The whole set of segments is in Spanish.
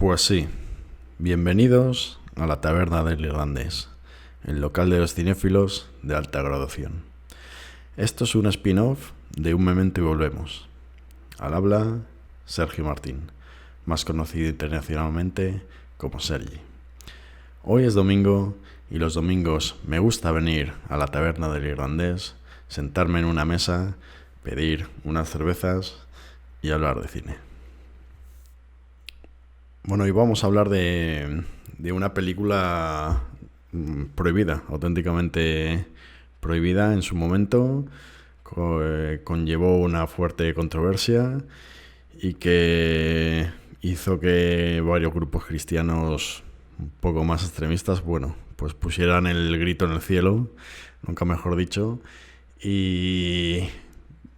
Pues sí, bienvenidos a la Taberna del Irlandés, el local de los cinéfilos de alta graduación. Esto es un spin-off de Un Memento y Volvemos. Al habla, Sergio Martín, más conocido internacionalmente como Sergi. Hoy es domingo y los domingos me gusta venir a la Taberna del Irlandés, sentarme en una mesa, pedir unas cervezas y hablar de cine. Bueno, hoy vamos a hablar de una película prohibida, auténticamente prohibida en su momento, conllevó una fuerte controversia y que hizo que varios grupos cristianos un poco más extremistas, pues pusieran el grito en el cielo, nunca mejor dicho, y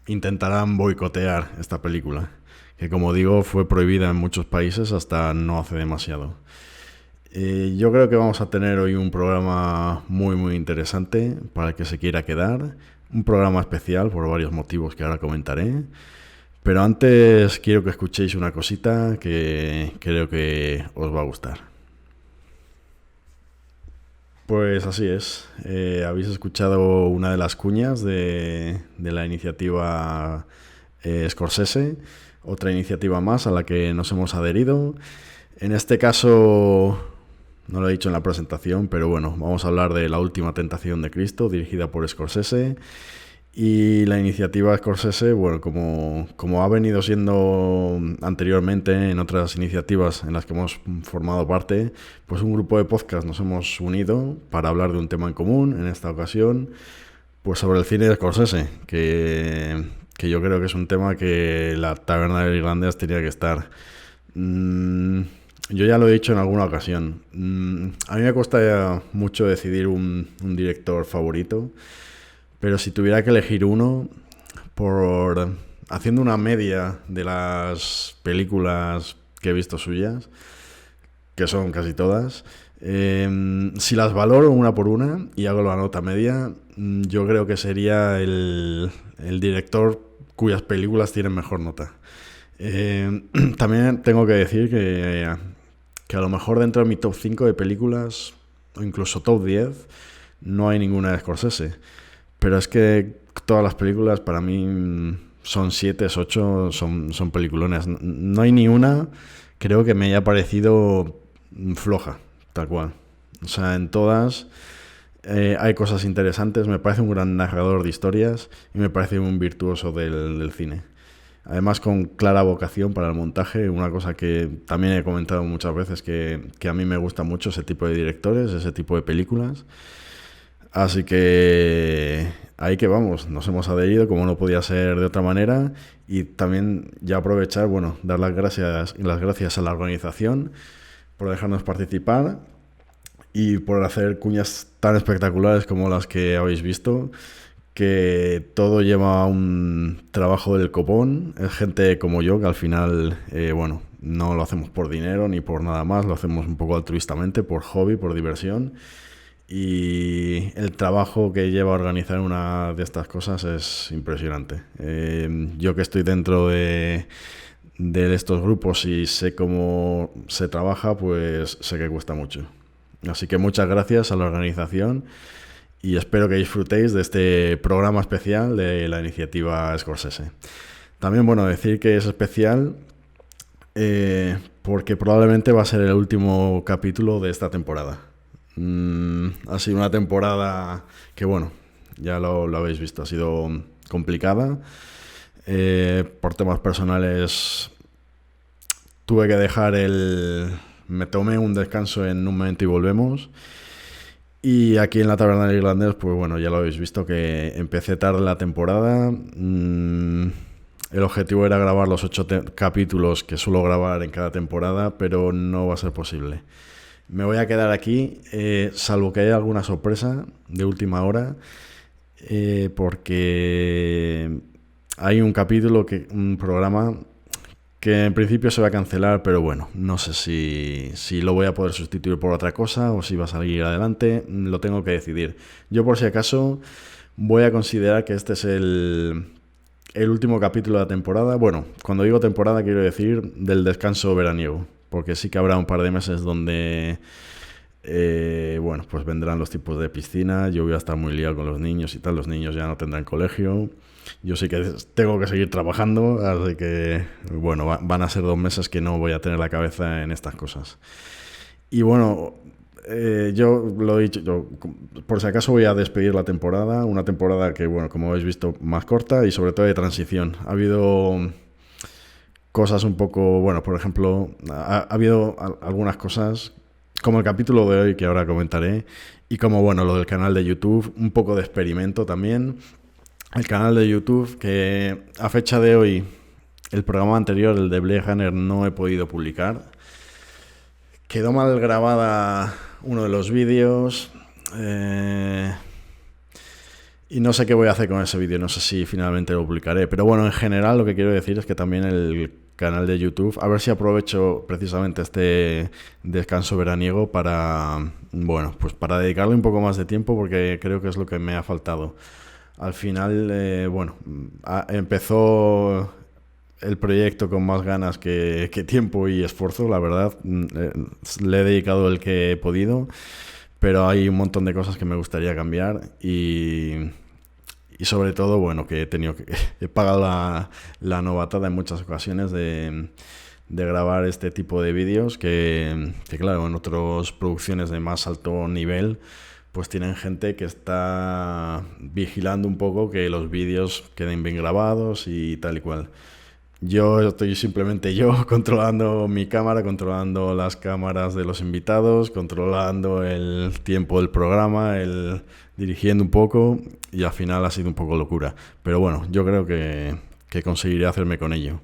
intentaran boicotear esta película, que como digo fue prohibida en muchos países hasta no hace demasiado. Yo creo que vamos a tener hoy un programa muy interesante para el que se quiera quedar, un programa especial por varios motivos que ahora comentaré, pero antes quiero que escuchéis una cosita que creo que os va a gustar. Pues así es, habéis escuchado una de las cuñas de la iniciativa Scorsese, otra iniciativa más a la que nos hemos adherido. En este caso, no lo he dicho en la presentación, pero bueno, vamos a hablar de La Última Tentación de Cristo, dirigida por Scorsese. Y la iniciativa Scorsese, bueno, como ha venido siendo anteriormente en otras iniciativas en las que hemos formado parte, pues un grupo de podcast nos hemos unido para hablar de un tema en común, en esta ocasión, pues sobre el cine de Scorsese, que yo creo que es un tema que la Taberna del Irlandés tenía que estar. Yo ya lo he dicho en alguna ocasión. A mí me cuesta mucho decidir un director favorito, pero si tuviera que elegir uno, haciendo una media de las películas que he visto suyas, que son casi todas, si las valoro una por una y hago la nota media, yo creo que sería el director cuyas películas tienen mejor nota. También tengo que decir que a lo mejor dentro de mi top 5 de películas, o incluso top 10, no hay ninguna de Scorsese. Pero es que todas las películas para mí son 7, 8, son peliculones. No hay ni una, creo que me haya parecido floja, tal cual. O sea, en todas hay cosas interesantes. Me parece un gran narrador de historias y me parece un virtuoso del cine. Además, con clara vocación para el montaje, una cosa que también he comentado muchas veces, que a mí me gusta mucho ese tipo de directores, ese tipo de películas. Así que ahí que vamos, nos hemos adherido como no podía ser de otra manera, y también ya aprovechar, dar las gracias a la organización por dejarnos participar y por hacer cuñas tan espectaculares como las que habéis visto, que todo lleva un trabajo del copón. Es gente como yo que al final, no lo hacemos por dinero ni por nada más, lo hacemos un poco altruistamente, por hobby, por diversión. Y el trabajo que lleva a organizar una de estas cosas es impresionante. Yo que estoy dentro de estos grupos y sé cómo se trabaja, pues sé que cuesta mucho. Así que muchas gracias a la organización y espero que disfrutéis de este programa especial de la iniciativa Scorsese. También, decir que es especial porque probablemente va a ser el último capítulo de esta temporada. Ha sido una temporada que, ya lo habéis visto, ha sido complicada. Por temas personales tuve que me tomé un descanso en Un Momento y Volvemos. Y aquí en la Taberna del Irlandés, pues ya lo habéis visto que empecé tarde la temporada. El objetivo era grabar los 8 capítulos que suelo grabar en cada temporada, pero no va a ser posible. Me voy a quedar aquí, salvo que haya alguna sorpresa de última hora, porque hay un programa que en principio se va a cancelar, pero no sé si lo voy a poder sustituir por otra cosa o si va a salir adelante, lo tengo que decidir. Yo, por si acaso, voy a considerar que este es el último capítulo de la temporada. Cuando digo temporada quiero decir del descanso veraniego, porque sí que habrá un par de meses donde, bueno, pues vendrán los tipos de piscina, yo voy a estar muy liado con los niños y tal, los niños ya no tendrán colegio, yo sí que tengo que seguir trabajando, así que, bueno, van a ser 2 meses que no voy a tener la cabeza en estas cosas. Y bueno, yo lo he dicho, yo, por si acaso voy a despedir la temporada, una temporada que, bueno, como habéis visto, más corta y sobre todo de transición. Ha habido cosas un poco, bueno, por ejemplo, ha habido algunas cosas, como el capítulo de hoy que ahora comentaré, y como, bueno, lo del canal de YouTube, un poco de experimento también. El canal de YouTube que a fecha de hoy, el programa anterior, el de Blade Runner, no he podido publicar. Quedó mal grabada uno de los vídeos y no sé qué voy a hacer con ese vídeo, no sé si finalmente lo publicaré, pero bueno, en general lo que quiero decir es que también el canal de YouTube, a ver si aprovecho precisamente este descanso veraniego para, bueno, pues para dedicarle un poco más de tiempo porque creo que es lo que me ha faltado. Al final, bueno, empezó el proyecto con más ganas que tiempo y esfuerzo, la verdad. Le he dedicado el que he podido, pero hay un montón de cosas que me gustaría cambiar y sobre todo, bueno, que he pagado la novatada en muchas ocasiones de grabar este tipo de vídeos que claro, en otras producciones de más alto nivel pues tienen gente que está vigilando un poco que los vídeos queden bien grabados y tal y cual. Yo estoy simplemente yo controlando mi cámara, controlando las cámaras de los invitados, controlando el tiempo del programa, dirigiendo un poco y al final ha sido un poco locura. Pero bueno, yo creo que conseguiré hacerme con ello.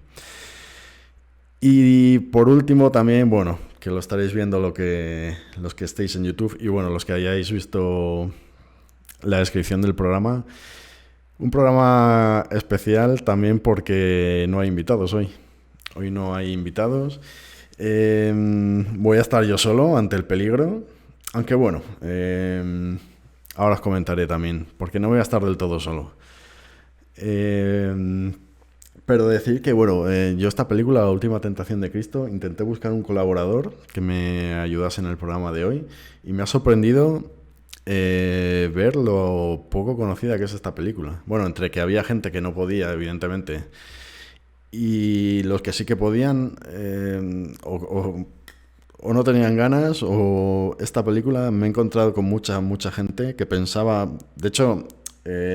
Y por último también, bueno, que lo estaréis viendo los que estéis en YouTube y bueno, los que hayáis visto la descripción del programa. Un programa especial también porque no hay invitados hoy. Hoy no hay invitados. Voy a estar yo solo ante el peligro. Aunque bueno, ahora os comentaré también, porque no voy a estar del todo solo. Pero decir que, bueno, yo esta película, La Última Tentación de Cristo, intenté buscar un colaborador que me ayudase en el programa de hoy y me ha sorprendido ver lo poco conocida que es esta película. Bueno, entre que había gente que no podía, evidentemente, y los que sí que podían, o no tenían ganas, o esta película me he encontrado con mucha gente que pensaba, de hecho,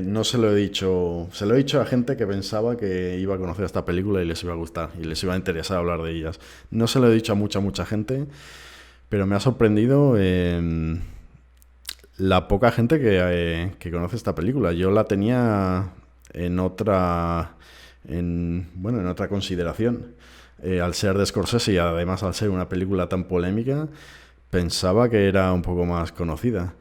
no se lo he dicho, se lo he dicho a gente que pensaba que iba a conocer esta película y les iba a gustar y les iba a interesar hablar de ellas. No se lo he dicho a mucha gente, pero me ha sorprendido la poca gente que conoce esta película. Yo la tenía en otra, bueno, en otra consideración. Al ser de Scorsese y además al ser una película tan polémica, pensaba que era un poco más conocida.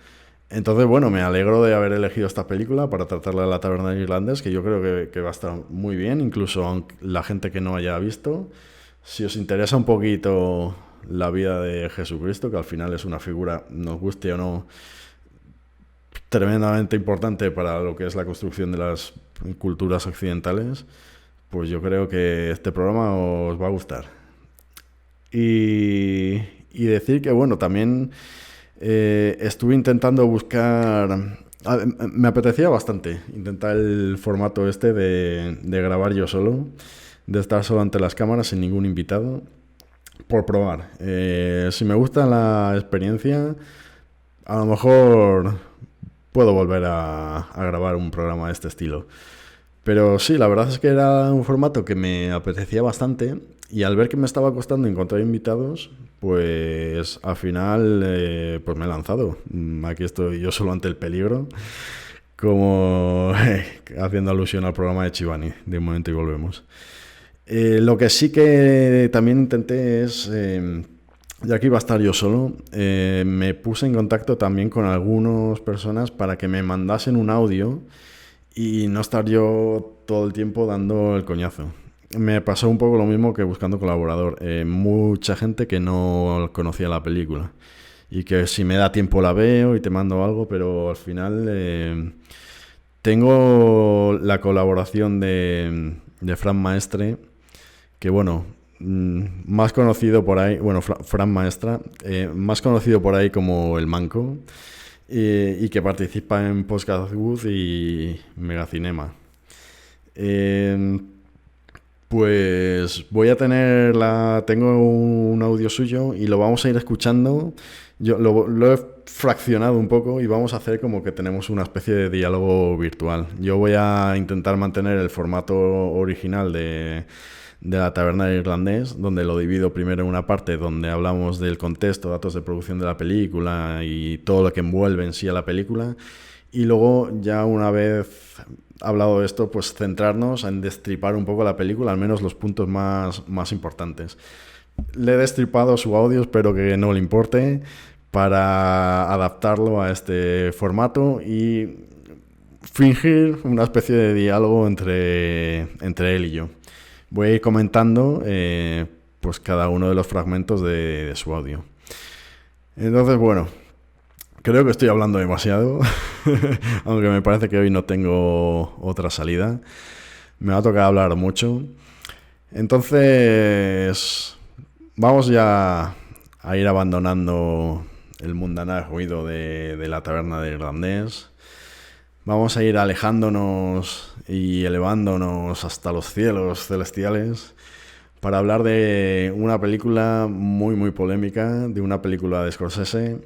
Entonces, bueno, me alegro de haber elegido esta película para tratarla de La Taberna del Irlandés, que yo creo que va a estar muy bien, incluso aunque la gente que no haya visto. Si os interesa un poquito la vida de Jesucristo, que al final es una figura, nos guste o no, tremendamente importante para lo que es la construcción de las culturas occidentales, pues yo creo que este programa os va a gustar. Y decir que, bueno, también estuve intentando buscar... Me apetecía bastante intentar el formato este de grabar yo solo, de estar solo ante las cámaras sin ningún invitado, por probar. Si me gusta la experiencia, a lo mejor puedo volver a grabar un programa de este estilo. Pero sí, la verdad es que era un formato que me apetecía bastante y al ver que me estaba costando encontrar invitados, pues al final pues me he lanzado. Aquí estoy yo solo ante el peligro, como haciendo alusión al programa de Chivani, de un momento y volvemos. Lo que sí que también intenté es, ya que iba a estar yo solo, me puse en contacto también con algunas personas para que me mandasen un audio y no estar yo todo el tiempo dando el coñazo. Me pasó un poco lo mismo que buscando colaborador. Mucha gente que no conocía la película y que si me da tiempo la veo y te mando algo, pero al final tengo la colaboración de Fran Maestre, que bueno, más conocido por ahí, bueno, Fran Maestra, más conocido por ahí como El Manco, y que participa en Podcast Good y Megacinema. Pues tengo un audio suyo y lo vamos a ir escuchando. Yo lo he fraccionado un poco y vamos a hacer como que tenemos una especie de diálogo virtual. Yo voy a intentar mantener el formato original de la taberna del irlandés, donde lo divido primero en una parte donde hablamos del contexto, datos de producción de la película y todo lo que envuelve en sí a la película. Y luego, ya una vez hablado de esto, pues centrarnos en destripar un poco la película, al menos los puntos más importantes. Le he destripado su audio, espero que no le importe, para adaptarlo a este formato y fingir una especie de diálogo entre él y yo. Voy a ir comentando pues cada uno de los fragmentos de su audio. Entonces, bueno, creo que estoy hablando demasiado, aunque me parece que hoy no tengo otra salida. Me va a tocar hablar mucho. Entonces, vamos ya a ir abandonando el mundanal ruido de la taberna de irlandés. Vamos a ir alejándonos y elevándonos hasta los cielos celestiales para hablar de una película muy, muy polémica, de una película de Scorsese,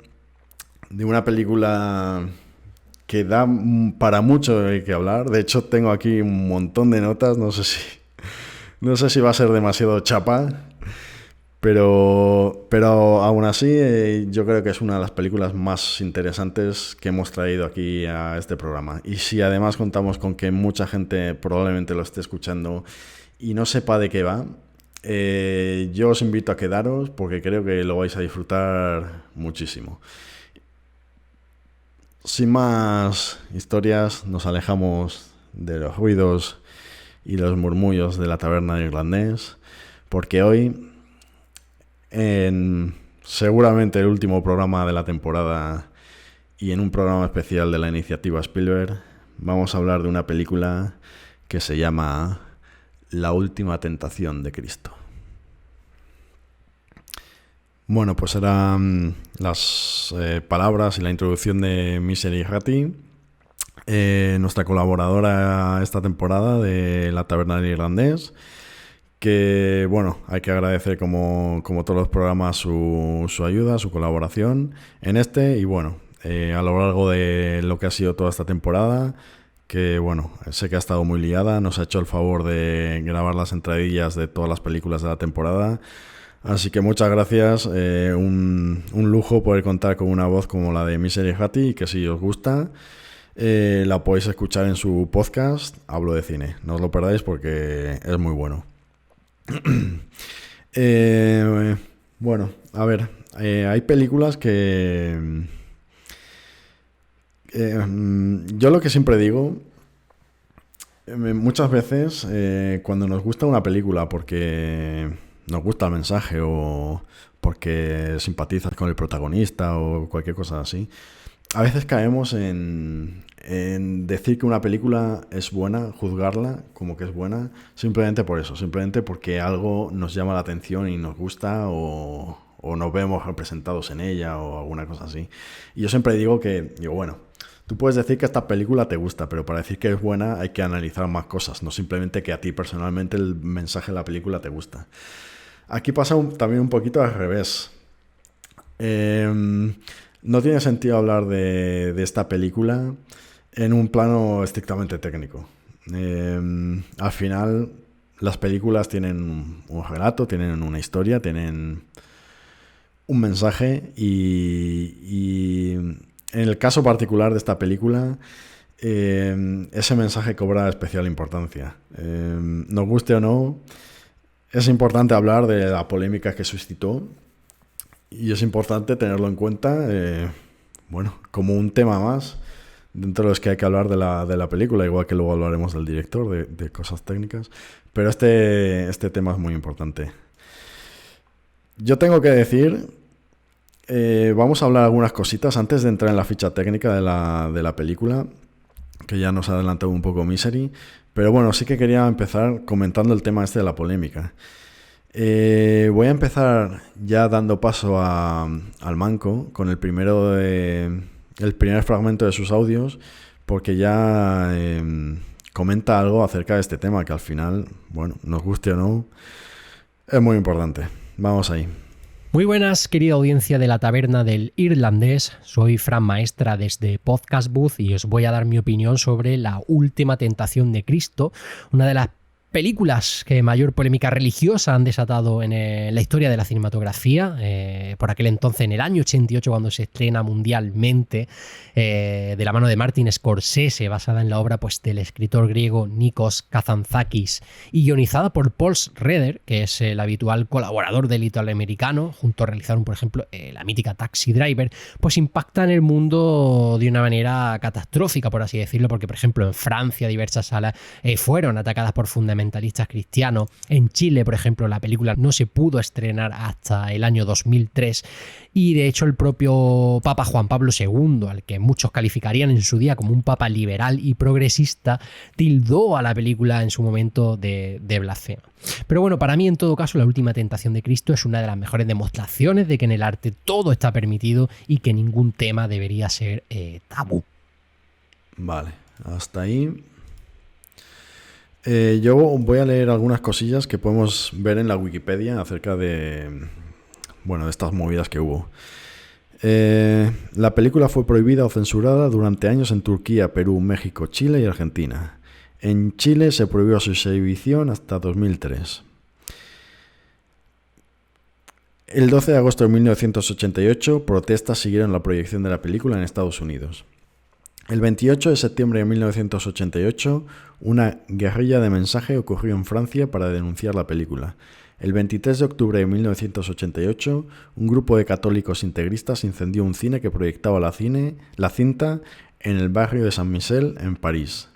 de una película que da para mucho de qué hablar. De hecho, tengo aquí un montón de notas, no sé si va a ser demasiado chapa, pero aún así yo creo que es una de las películas más interesantes que hemos traído aquí a este programa. Y si además contamos con que mucha gente probablemente lo esté escuchando y no sepa de qué va, yo os invito a quedaros porque creo que lo vais a disfrutar muchísimo. Sin más historias, nos alejamos de los ruidos y los murmullos de la taberna de irlandés, porque hoy, en seguramente el último programa de la temporada y en un programa especial de la iniciativa Spielberg, vamos a hablar de una película que se llama La última tentación de Cristo. Bueno, pues eran las palabras y la introducción de Misery Ratti, nuestra colaboradora esta temporada de la taberna del irlandés, que, bueno, hay que agradecer como todos los programas su ayuda, su colaboración en este y, bueno, a lo largo de lo que ha sido toda esta temporada, que, bueno, sé que ha estado muy liada, nos ha hecho el favor de grabar las entradillas de todas las películas de la temporada. Así que muchas gracias, un lujo poder contar con una voz como la de Misery Ratti, y que si os gusta la podéis escuchar en su podcast Hablo de Cine. No os lo perdáis porque es muy bueno. Bueno, a ver, hay películas que yo lo que siempre digo, muchas veces cuando nos gusta una película porque nos gusta el mensaje o porque simpatizas con el protagonista o cualquier cosa así, a veces caemos en decir que una película es buena, juzgarla como que es buena, simplemente por eso, simplemente porque algo nos llama la atención y nos gusta o nos vemos representados en ella o alguna cosa así. Y yo siempre digo, bueno, tú puedes decir que esta película te gusta, pero para decir que es buena hay que analizar más cosas, no simplemente que a ti personalmente el mensaje de la película te gusta. Aquí pasa también un poquito al revés. No tiene sentido hablar de esta película en un plano estrictamente técnico. Al final, las películas tienen un relato, tienen una historia, tienen un mensaje y en el caso particular de esta película, ese mensaje cobra especial importancia. Nos guste o no, es importante hablar de la polémica que suscitó y es importante tenerlo en cuenta, bueno, como un tema más dentro de los que hay que hablar de la película, igual que luego hablaremos del director, de cosas técnicas, pero este tema es muy importante. Yo tengo que decir, vamos a hablar algunas cositas antes de entrar en la ficha técnica de la película, que ya nos ha adelantado un poco Misery, pero bueno, sí que quería empezar comentando el tema este de la polémica. Voy a empezar ya dando paso al Manco con el primer fragmento de sus audios, porque ya comenta algo acerca de este tema que al final, bueno, nos guste o no, es muy importante. Vamos ahí. Muy buenas, querida audiencia de la Taberna del Irlandés. Soy Fran Maestra desde Podcast Booth y os voy a dar mi opinión sobre La Última Tentación de Cristo, una de las películas que mayor polémica religiosa han desatado en la historia de la cinematografía. Por aquel entonces, en el año 88, cuando se estrena mundialmente, de la mano de Martin Scorsese, basada en la obra pues, del escritor griego Nikos Kazantzakis y guionizada por Paul Schrader, que es el habitual colaborador del italoamericano. Juntos realizaron, por ejemplo, la mítica Taxi Driver, pues impacta en el mundo de una manera catastrófica, por así decirlo, porque, por ejemplo, en Francia diversas salas fueron atacadas por fundamentalistas cristianos. En Chile, por ejemplo, la película no se pudo estrenar hasta el año 2003 y de hecho el propio Papa Juan Pablo II, al que muchos calificarían en su día como un papa liberal y progresista, tildó a la película en su momento de blasfema. Pero bueno, para mí en todo caso La Última Tentación de Cristo es una de las mejores demostraciones de que en el arte todo está permitido y que ningún tema debería ser tabú. Vale, hasta ahí. Yo voy a leer algunas cosillas que podemos ver en la Wikipedia acerca de estas movidas que hubo. La película fue prohibida o censurada durante años en Turquía, Perú, México, Chile y Argentina. En Chile se prohibió su exhibición hasta 2003. El 12 de agosto de 1988, protestas siguieron la proyección de la película en Estados Unidos. El 28 de septiembre de 1988, una guerrilla de mensaje ocurrió en Francia para denunciar la película. El 23 de octubre de 1988, un grupo de católicos integristas incendió un cine que proyectaba la cinta en el barrio de Saint-Michel, en París.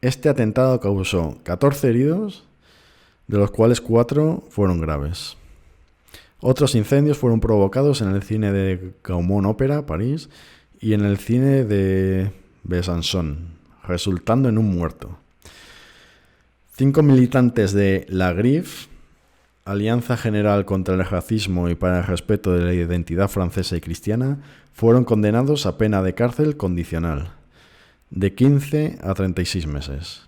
Este atentado causó 14 heridos, de los cuales 4 fueron graves. Otros incendios fueron provocados en el cine de Gaumont Opera, París, y en el cine de Besançon, resultando en un muerto. 5 militantes de la GRIF, Alianza General contra el Racismo y para el Respeto de la Identidad Francesa y Cristiana, fueron condenados a pena de cárcel condicional, de 15 a 36 meses,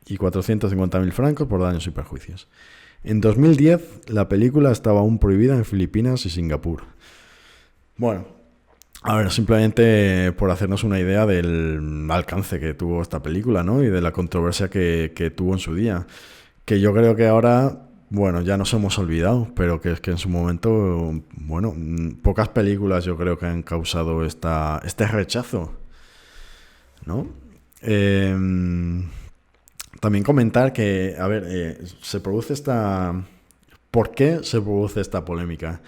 y 450.000 francos por daños y perjuicios. En 2010, la película estaba aún prohibida en Filipinas y Singapur. Bueno, a ver, simplemente por hacernos una idea del alcance que tuvo esta película, ¿no? Y de la controversia que tuvo en su día. Que yo creo que ahora, bueno, ya nos hemos olvidado, pero que es que en su momento, bueno, pocas películas yo creo que han causado este rechazo, ¿no? También comentar que, a ver, ¿por qué se produce esta polémica?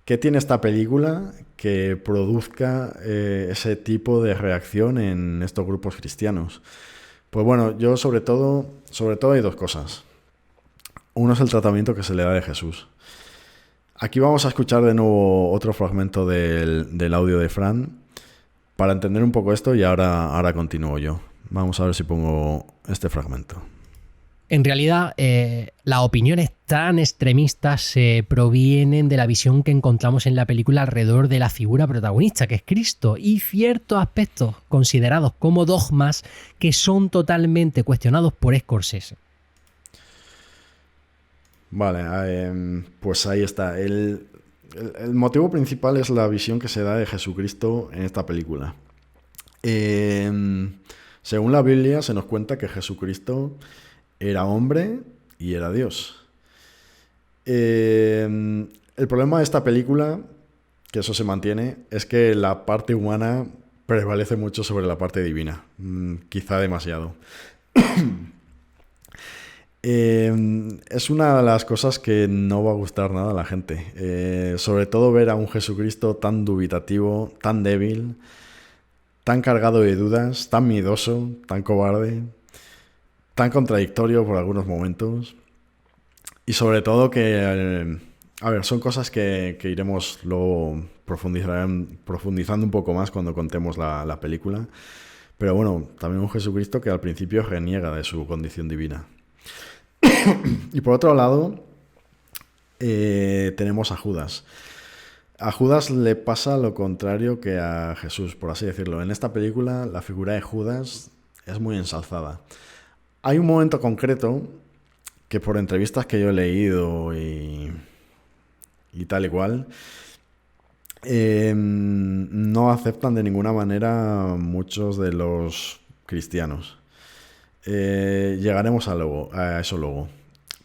¿Qué tiene esta película que produzca ese tipo de reacción en estos grupos cristianos? Pues bueno, yo sobre todo hay dos cosas. Uno es el tratamiento que se le da de Jesús. Aquí vamos a escuchar de nuevo otro fragmento del audio de Fran para entender un poco esto y ahora continúo yo. Vamos a ver si pongo este fragmento. En realidad, las opiniones tan extremistas provienen de la visión que encontramos en la película alrededor de la figura protagonista, que es Cristo, y ciertos aspectos considerados como dogmas que son totalmente cuestionados por Scorsese. Vale, pues ahí está. El motivo principal es la visión que se da de Jesucristo en esta película. Según la Biblia se nos cuenta que Jesucristo era hombre y era Dios. El problema de esta película, que eso se mantiene, es que la parte humana prevalece mucho sobre la parte divina. Quizá demasiado. Es una de las cosas que no va a gustar nada a la gente. Sobre todo ver a un Jesucristo tan dubitativo, tan débil, tan cargado de dudas, tan miedoso, tan cobarde, tan contradictorio por algunos momentos. Y sobre todo que, a ver, son cosas que iremos luego profundizando un poco más cuando contemos la película. Pero bueno, también un Jesucristo que al principio reniega de su condición divina. Y por otro lado, tenemos a Judas. A Judas le pasa lo contrario que a Jesús, por así decirlo. En esta película la figura de Judas es muy ensalzada. Hay un momento concreto que por entrevistas que yo he leído y tal y cual, no aceptan de ninguna manera muchos de los cristianos. Llegaremos a eso luego.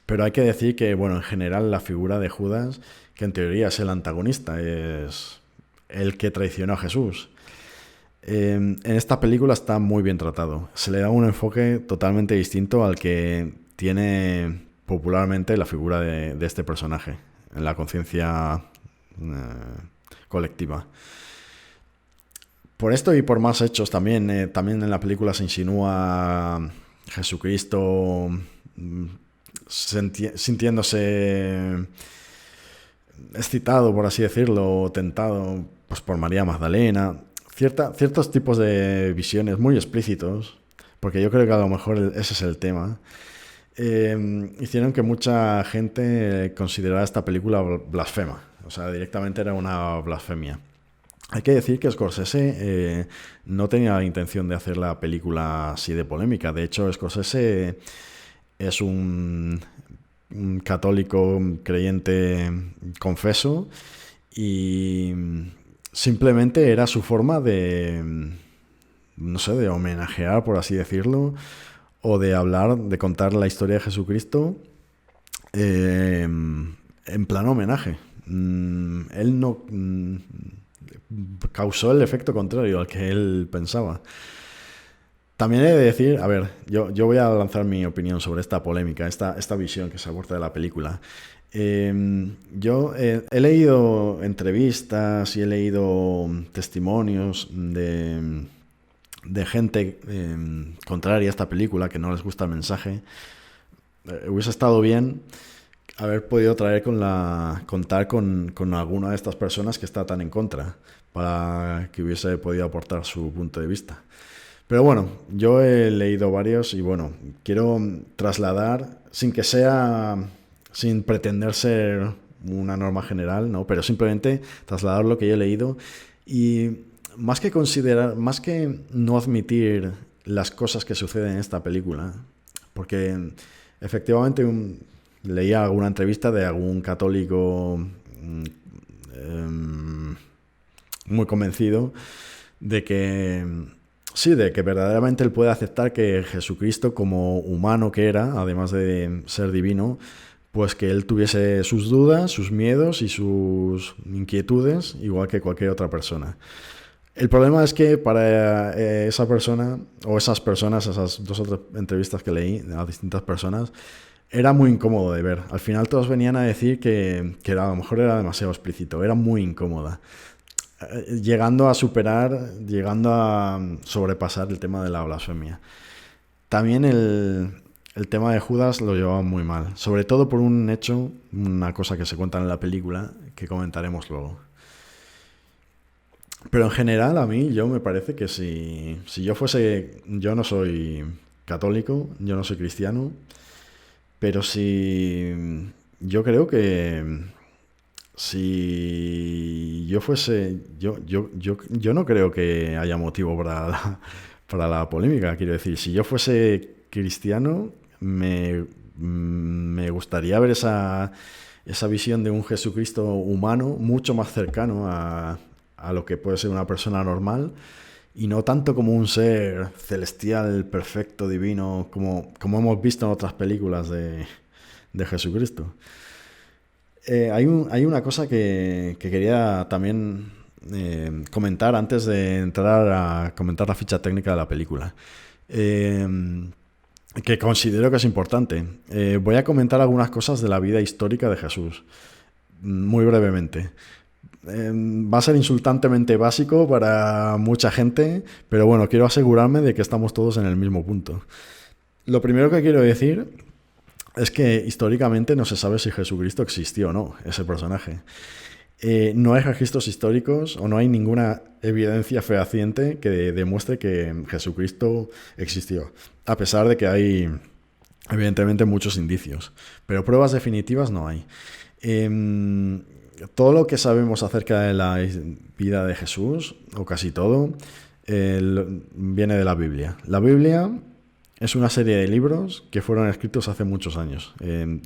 Pero hay que decir que, bueno, en general la figura de Judas, que en teoría es el antagonista, es el que traicionó a Jesús. En esta película está muy bien tratado. Se le da un enfoque totalmente distinto al que tiene popularmente la figura de este personaje en la conciencia colectiva. Por esto y por más hechos también, también en la película se insinúa Jesucristo sintiéndose excitado, por así decirlo, tentado pues, por María Magdalena. Ciertos tipos de visiones muy explícitos, porque yo creo que a lo mejor ese es el tema, hicieron que mucha gente considerara esta película blasfema. O sea, directamente era una blasfemia. Hay que decir que Scorsese no tenía la intención de hacer la película así de polémica. De hecho, Scorsese es un católico creyente confeso y simplemente era su forma de, no sé, de homenajear, por así decirlo, o de hablar, de contar la historia de Jesucristo en plan homenaje. Él no causó el efecto contrario al que él pensaba. También he de decir, a ver, yo voy a lanzar mi opinión sobre esta polémica, esta visión que se aborda de la película. Yo he leído entrevistas y he leído testimonios de gente contraria a esta película, que no les gusta el mensaje. Hubiese estado bien haber podido contar con alguna de estas personas que está tan en contra, para que hubiese podido aportar su punto de vista. Pero bueno, yo he leído varios y bueno, quiero trasladar, sin pretender ser una norma general, ¿no? Pero simplemente trasladar lo que yo he leído y más que no admitir las cosas que suceden en esta película, porque efectivamente leía alguna entrevista de algún católico muy convencido de que verdaderamente él puede aceptar que Jesucristo, como humano que era, además de ser divino, pues que él tuviese sus dudas, sus miedos y sus inquietudes, igual que cualquier otra persona. El problema es que para esa persona, o esas personas, esas 2 o 3 entrevistas que leí a distintas personas, era muy incómodo de ver. Al final todos venían a decir que a lo mejor era demasiado explícito, era muy incómoda. Llegando a sobrepasar el tema de la blasfemia. También el tema de Judas lo llevaba muy mal, sobre todo por un hecho, una cosa que se cuenta en la película, que comentaremos luego. Pero en general, a mí, me parece que si yo no soy católico, yo no soy cristiano, pero yo creo que si yo fuese, yo no creo que haya motivo para la polémica. Quiero decir, si yo fuese cristiano, me gustaría ver esa visión de un Jesucristo humano mucho más cercano a lo que puede ser una persona normal y no tanto como un ser celestial, perfecto, divino, como hemos visto en otras películas de Jesucristo. Hay una cosa que quería también comentar antes de entrar a comentar la ficha técnica de la película, que considero que es importante. Voy a comentar algunas cosas de la vida histórica de Jesús, muy brevemente. Va a ser insultantemente básico para mucha gente, pero bueno, quiero asegurarme de que estamos todos en el mismo punto. Lo primero que quiero decir es que históricamente no se sabe si Jesucristo existió o no, ese personaje. No hay registros históricos o no hay ninguna evidencia fehaciente que demuestre que Jesucristo existió, a pesar de que hay evidentemente muchos indicios, pero pruebas definitivas no hay. Todo lo que sabemos acerca de la vida de Jesús, o casi todo, viene de la Biblia. La Biblia es una serie de libros que fueron escritos hace muchos años.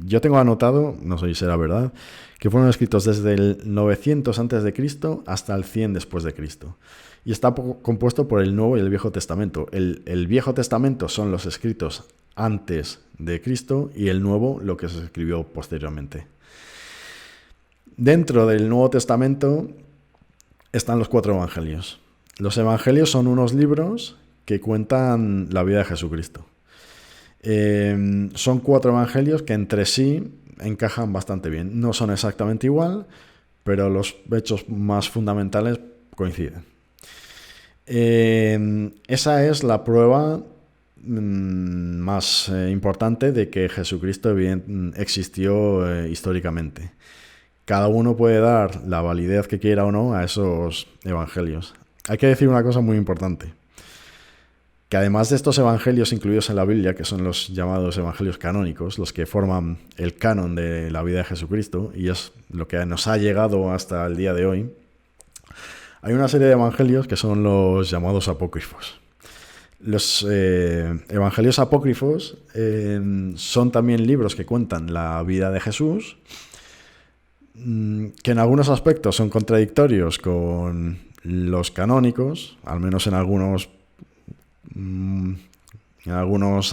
Yo tengo anotado, no sé si será verdad, que fueron escritos desde el 900 a.C. hasta el 100 después de Cristo. Y está compuesto por el Nuevo y el Viejo Testamento. El Viejo Testamento son los escritos antes de Cristo y el Nuevo lo que se escribió posteriormente. Dentro del Nuevo Testamento están los 4 evangelios. Los evangelios son unos libros que cuentan la vida de Jesucristo. Son 4 evangelios que entre sí encajan bastante bien. No son exactamente igual, pero los hechos más fundamentales coinciden. Esa es la prueba más importante de que Jesucristo existió históricamente. Cada uno puede dar la validez que quiera o no a esos evangelios. Hay que decir una cosa muy importante, que además de estos evangelios incluidos en la Biblia, que son los llamados evangelios canónicos, los que forman el canon de la vida de Jesucristo, y es lo que nos ha llegado hasta el día de hoy, hay una serie de evangelios que son los llamados apócrifos. Los evangelios apócrifos son también libros que cuentan la vida de Jesús, que en algunos aspectos son contradictorios con los canónicos, al menos en algunos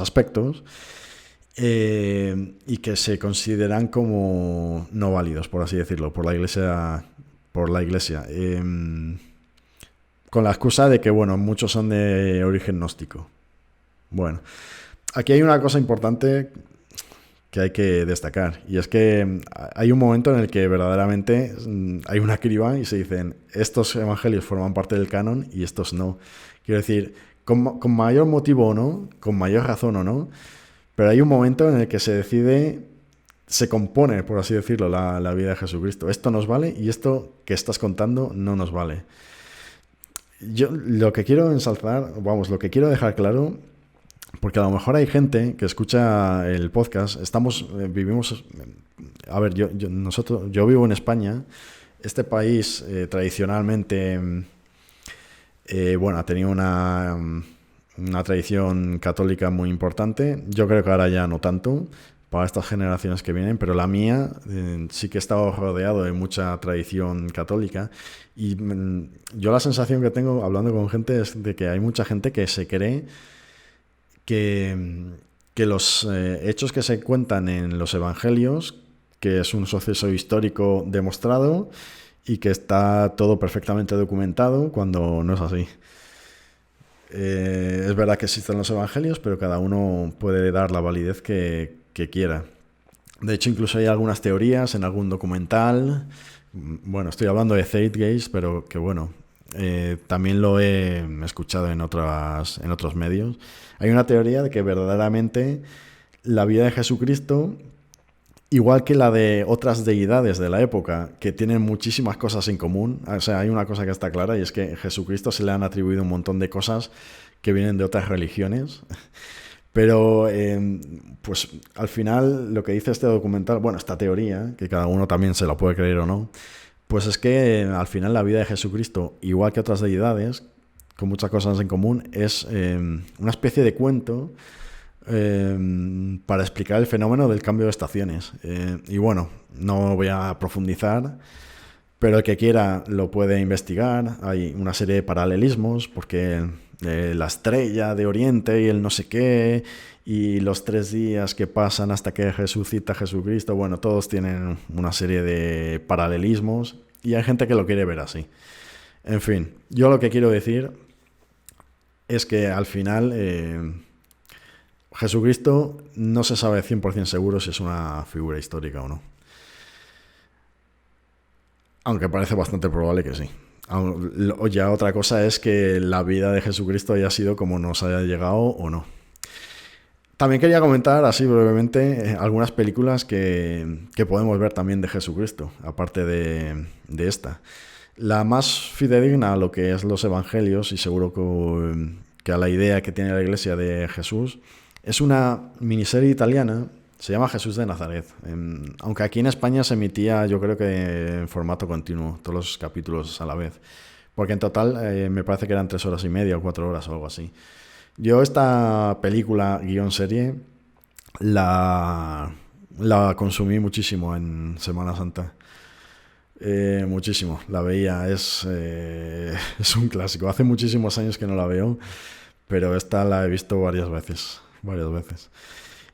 aspectos, y que se consideran como no válidos, por así decirlo, por la Iglesia, con la excusa de que, bueno, muchos son de origen gnóstico. Bueno, aquí hay una cosa importante que hay que destacar, y es que hay un momento en el que verdaderamente hay una criba y se dicen, estos evangelios forman parte del canon y estos no. Quiero decir, con mayor motivo o no, con mayor razón o no, pero hay un momento en el que se decide, se compone, por así decirlo, la vida de Jesucristo. Esto nos vale y esto que estás contando no nos vale. Yo lo que quiero ensalzar, lo que quiero dejar claro, porque a lo mejor hay gente que escucha el podcast, vivimos, a ver, yo vivo en España, este país tradicionalmente, ha tenido una tradición católica muy importante. Yo creo que ahora ya no tanto para estas generaciones que vienen, pero la mía sí que he estado rodeado de mucha tradición católica, y yo la sensación que tengo hablando con gente es de que hay mucha gente que se cree que los hechos que se cuentan en los evangelios, que es un suceso histórico demostrado y que está todo perfectamente documentado, cuando no es así. Es verdad que existen los evangelios, pero cada uno puede dar la validez que quiera. De hecho, incluso hay algunas teorías en algún documental. Bueno, estoy hablando de Zeitgeist, pero que bueno, también lo he escuchado en otros medios. Hay una teoría de que verdaderamente la vida de Jesucristo, igual que la de otras deidades de la época, que tienen muchísimas cosas en común, o sea, hay una cosa que está clara, y es que a Jesucristo se le han atribuido un montón de cosas que vienen de otras religiones. Pero, pues al final lo que dice este documental, esta teoría, que cada uno también se la puede creer o no, pues es que al final la vida de Jesucristo, igual que otras deidades, con muchas cosas en común, es una especie de cuento para explicar el fenómeno del cambio de estaciones. Y bueno, no voy a profundizar, pero el que quiera lo puede investigar. Hay una serie de paralelismos, porque la estrella de Oriente y el no sé qué, y los 3 días que pasan hasta que resucita Jesucristo, todos tienen una serie de paralelismos, y hay gente que lo quiere ver así. En fin, yo lo que quiero decir es que al final Jesucristo no se sabe 100% seguro si es una figura histórica o no. Aunque parece bastante probable que sí. Ya otra cosa es que la vida de Jesucristo haya sido como nos haya llegado o no. También quería comentar así brevemente algunas películas que podemos ver también de Jesucristo, aparte de esta. La más fidedigna a lo que es los evangelios, y seguro que a la idea que tiene la Iglesia de Jesús, es una miniserie italiana Se llama Jesús de Nazaret. Aunque aquí en España se emitía, yo creo que en formato continuo, todos los capítulos a la vez. Porque en total me parece que eran 3 horas y media o 4 horas o algo así. Yo esta película, guión serie, la consumí muchísimo en Semana Santa. Muchísimo, la veía, es un clásico. Hace muchísimos años que no la veo, pero esta la he visto varias veces.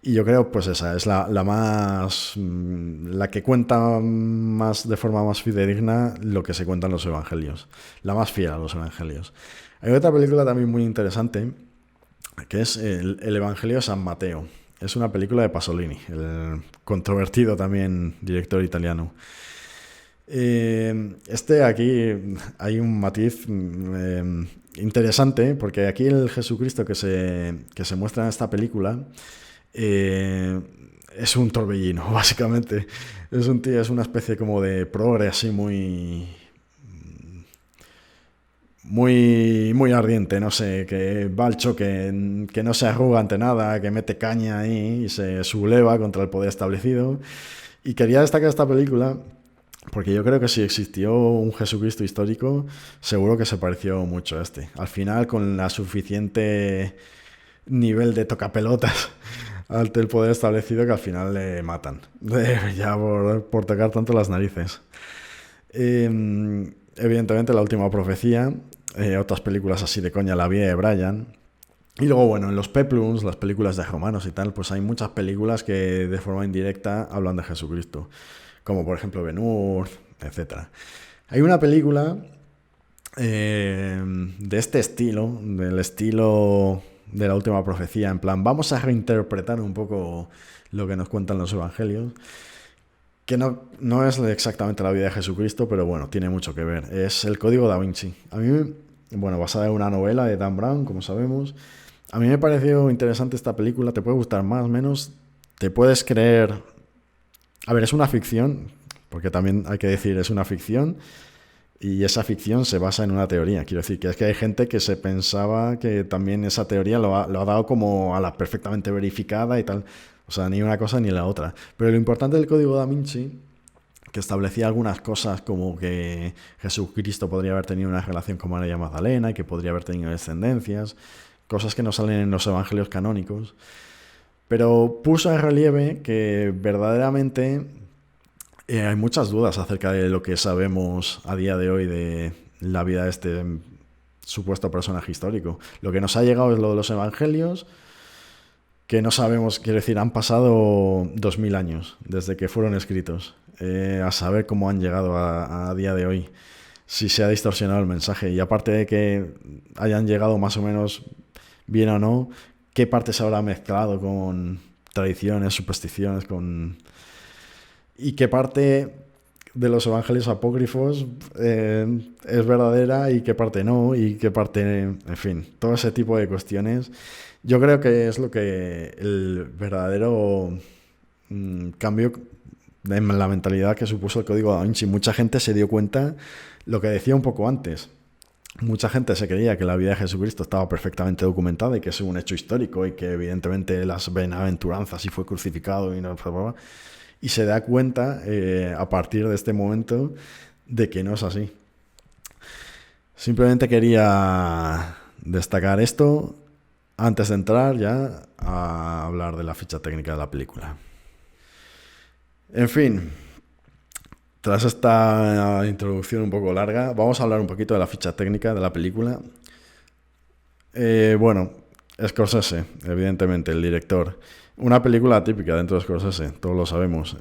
Y yo creo, pues esa es la que cuenta más de forma más fidedigna lo que se cuenta en los evangelios, la más fiel a los evangelios. Hay otra película también muy interesante, que es el Evangelio de San Mateo. Es una película de Pasolini, el controvertido también director italiano. Aquí hay un matiz interesante, porque aquí el Jesucristo que se muestra en esta película es un torbellino, básicamente. Es un tío, es una especie como de progre así muy ardiente, no sé, que va al choque, que no se arruga ante nada, que mete caña ahí y se subleva contra el poder establecido. Y quería destacar esta película porque yo creo que si existió un Jesucristo histórico, seguro que se pareció mucho a este. Al final, con la suficiente nivel de tocapelotas ante el poder establecido, que al final le matan, ya por tocar tanto las narices. Evidentemente, La Última Profecía, otras películas así de coña, La Vida de Brian. Y luego, bueno, en los peplums, las películas de romanos y tal, pues hay muchas películas que de forma indirecta hablan de Jesucristo, como por ejemplo Ben-Hur, etc. Hay una película de este estilo, del estilo de La Última Profecía, en plan, vamos a reinterpretar un poco lo que nos cuentan los evangelios, que no es exactamente la vida de Jesucristo, pero bueno, tiene mucho que ver. Es El Código Da Vinci. A mí, bueno, basada en una novela de Dan Brown, como sabemos. A mí me pareció interesante esta película, te puede gustar más o menos, te puedes creer... A ver, es una ficción, porque también hay que decir, es una ficción, y esa ficción se basa en una teoría. Quiero decir, que es que hay gente que se pensaba que también esa teoría lo ha dado como a la perfectamente verificada y tal. O sea, ni una cosa ni la otra. Pero lo importante del Código Da Vinci, que establecía algunas cosas como que Jesucristo podría haber tenido una relación con María Magdalena y que podría haber tenido descendencias, cosas que no salen en los evangelios canónicos, pero puso en relieve que verdaderamente hay muchas dudas acerca de lo que sabemos a día de hoy de la vida de este supuesto personaje histórico. Lo que nos ha llegado es lo de los evangelios, que no sabemos, quiero decir, han pasado 2000 años desde que fueron escritos, a saber cómo han llegado a día de hoy, si se ha distorsionado el mensaje, y aparte de que hayan llegado más o menos bien o no, qué parte se habrá mezclado con tradiciones, supersticiones, y qué parte de los evangelios apócrifos es verdadera y qué parte no, y qué parte, en fin, todo ese tipo de cuestiones. Yo creo que es lo que el verdadero cambio en la mentalidad que supuso el Código Da Vinci. Mucha gente se dio cuenta, lo que decía un poco antes, mucha gente se creía que la vida de Jesucristo estaba perfectamente documentada y que es un hecho histórico y que evidentemente las bienaventuranzas y fue crucificado y se da cuenta a partir de este momento de que no es así. Simplemente quería destacar esto antes de entrar ya a hablar de la ficha técnica de la película. En fin, tras esta introducción un poco larga, vamos a hablar un poquito de la ficha técnica de la película. Bueno, Scorsese, evidentemente, el director. Una película típica dentro de Scorsese, todos lo sabemos.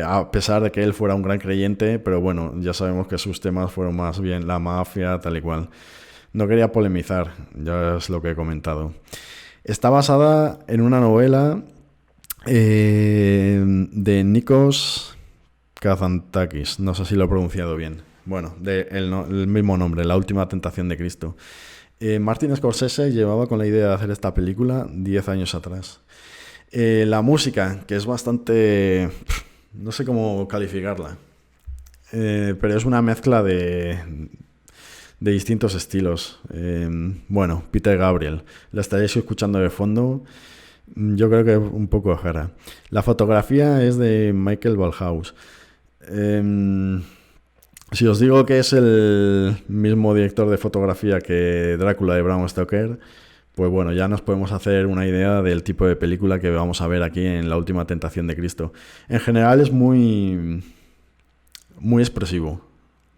A pesar de que él fuera un gran creyente, pero bueno, ya sabemos que sus temas fueron más bien la mafia, tal y cual. No quería polemizar, ya es lo que he comentado. Está basada en una novela de Nikos Kazantzakis, no sé si lo he pronunciado bien. Bueno, el mismo nombre, La Última Tentación de Cristo. Martin Scorsese llevaba con la idea de hacer esta película 10 años atrás. La música, que es bastante... no sé cómo calificarla, pero es una mezcla de distintos estilos. Bueno, Peter Gabriel, la estaréis escuchando de fondo. Yo creo que un poco rara. La fotografía es de Michael Ballhaus. Si os digo que es el mismo director de fotografía que Drácula de Bram Stoker, pues bueno, ya nos podemos hacer una idea del tipo de película que vamos a ver aquí en La Última Tentación de Cristo. En general es muy expresivo.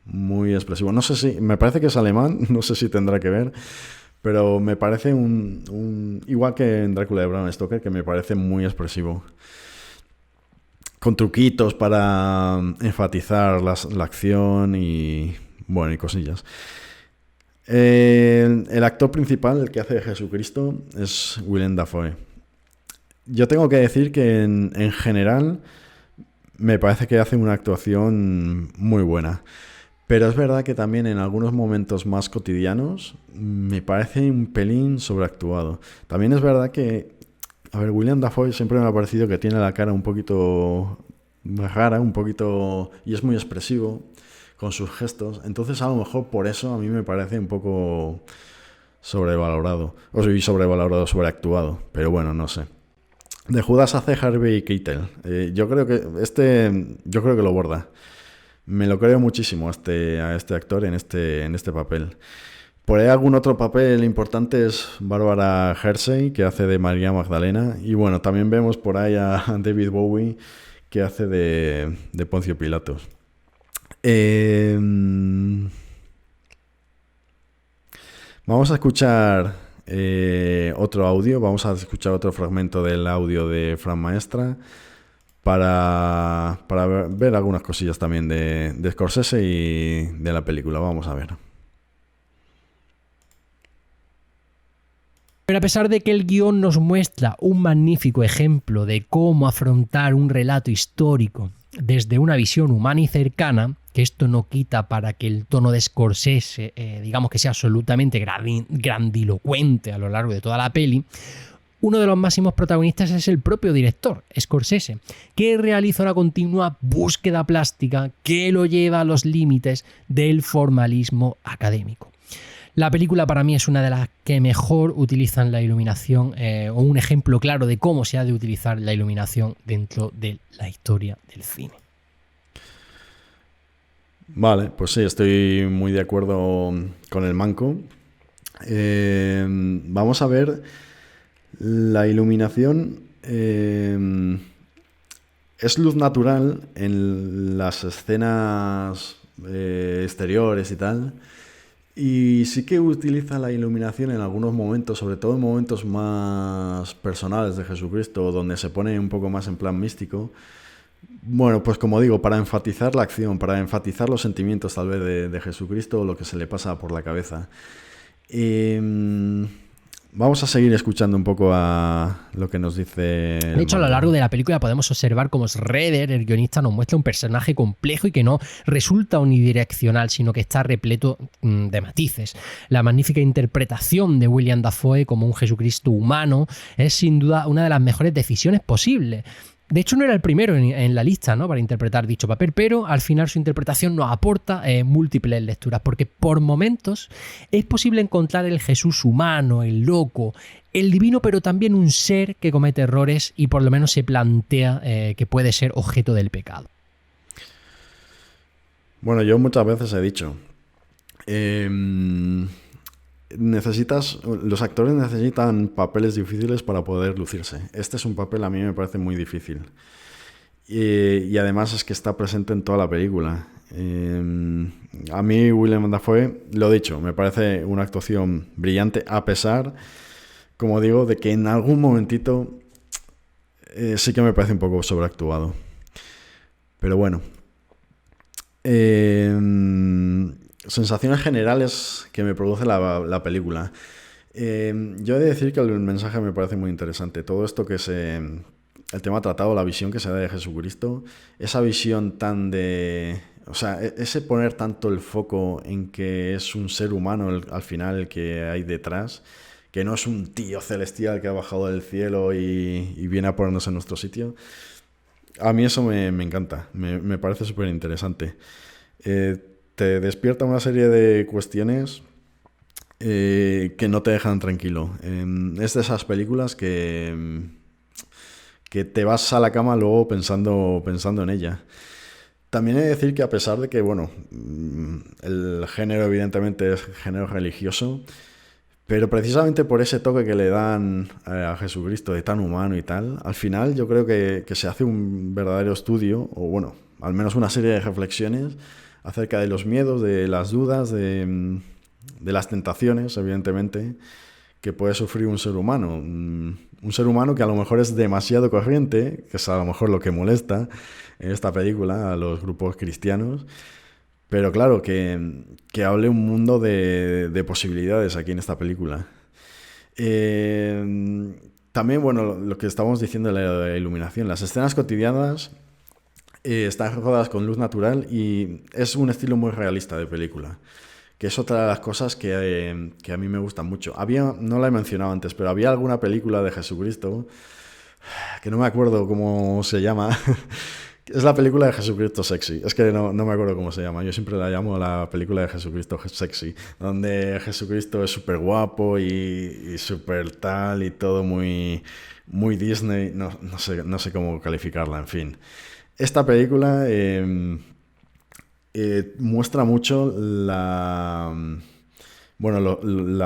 Muy expresivo. No sé si, me parece que es alemán, no sé si tendrá que ver, pero me parece igual que en Drácula de Bram Stoker, que me parece muy expresivo. Con truquitos para enfatizar la acción y, bueno, y cosillas. El actor principal, el que hace de Jesucristo, es Willem Dafoe. Yo tengo que decir que en general me parece que hace una actuación muy buena. Pero es verdad que también en algunos momentos más cotidianos me parece un pelín sobreactuado. También es verdad que, a ver, Willem Dafoe siempre me ha parecido que tiene la cara un poquito rara, un poquito, y es muy expresivo con sus gestos. Entonces a lo mejor por eso a mí me parece un poco sobrevalorado. O sea, sobreactuado. Pero bueno, no sé. De Judas hace Harvey Keitel. Yo creo que lo borda. Me lo creo muchísimo a este actor en este papel. Por ahí algún otro papel importante es Bárbara Hershey, que hace de María Magdalena. Y bueno, también vemos por ahí a David Bowie, que hace de Poncio Pilatos. Vamos a escuchar otro audio, vamos a escuchar otro fragmento del audio de Fran Maestra para ver algunas cosillas también de Scorsese y de la película. Vamos a ver. Pero a pesar de que el guión nos muestra un magnífico ejemplo de cómo afrontar un relato histórico desde una visión humana y cercana, que esto no quita para que el tono de Scorsese, digamos que sea absolutamente grandilocuente a lo largo de toda la peli, uno de los máximos protagonistas es el propio director, Scorsese, que realiza una continua búsqueda plástica que lo lleva a los límites del formalismo académico. La película para mí es una de las que mejor utilizan la iluminación, o un ejemplo claro de cómo se ha de utilizar la iluminación dentro de la historia del cine. Vale, pues sí, estoy muy de acuerdo con el manco. Vamos a ver la iluminación. Es luz natural en las escenas exteriores y tal. Y sí que utiliza la iluminación en algunos momentos, sobre todo en momentos más personales de Jesucristo, donde se pone un poco más en plan místico. Bueno, pues como digo, para enfatizar la acción, para enfatizar los sentimientos tal vez de Jesucristo o lo que se le pasa por la cabeza. Vamos a seguir escuchando un poco a lo que nos dice. De hecho, a lo largo de la película podemos observar cómo Schrader, el guionista, nos muestra un personaje complejo y que no resulta unidireccional, sino que está repleto de matices. La magnífica interpretación de Willem Dafoe como un Jesucristo humano es sin duda una de las mejores decisiones posibles. De hecho, no era el primero en la lista, ¿no?, para interpretar dicho papel, pero al final su interpretación nos aporta múltiples lecturas, porque por momentos es posible encontrar el Jesús humano, el loco, el divino, pero también un ser que comete errores y por lo menos se plantea que puede ser objeto del pecado. Bueno, yo muchas veces he dicho, los actores necesitan papeles difíciles para poder lucirse. Este es un papel, a mí me parece muy difícil. Y además es que está presente en toda la película. A mí Willem Dafoe, lo dicho, me parece una actuación brillante, a pesar, como digo, de que en algún momentito sí que me parece un poco sobreactuado. Pero bueno. Sensaciones generales que me produce la película. Yo he de decir que el mensaje me parece muy interesante. Todo esto que el tema tratado, la visión que se da de Jesucristo, esa visión tan de... O sea, ese poner tanto el foco en que es un ser humano al final el que hay detrás, que no es un tío celestial que ha bajado del cielo y viene a ponernos en nuestro sitio. A mí eso me encanta, me parece súper interesante. Te despierta una serie de cuestiones que no te dejan tranquilo. Es de esas películas que que te vas a la cama luego pensando en ella. También he de decir que a pesar de que, bueno, el género evidentemente es género religioso, pero precisamente por ese toque que le dan a Jesucristo de tan humano y tal, al final yo creo que se hace un verdadero estudio, o bueno, al menos una serie de reflexiones acerca de los miedos, de las dudas, de las tentaciones, evidentemente, que puede sufrir un ser humano. Un ser humano que a lo mejor es demasiado corriente, que es a lo mejor lo que molesta en esta película a los grupos cristianos, pero claro, que hable un mundo de posibilidades aquí en esta película. También, bueno, lo que estábamos diciendo de la iluminación, las escenas cotidianas están rodadas con luz natural y es un estilo muy realista de película, que es otra de las cosas que a mí me gustan mucho. No la he mencionado antes, pero había alguna película de Jesucristo, que no me acuerdo cómo se llama. Es la película de Jesucristo sexy. Es que no me acuerdo cómo se llama. Yo siempre la llamo la película de Jesucristo sexy, donde Jesucristo es súper guapo y súper tal y todo muy, muy Disney. No sé cómo calificarla, en fin. Esta película muestra mucho la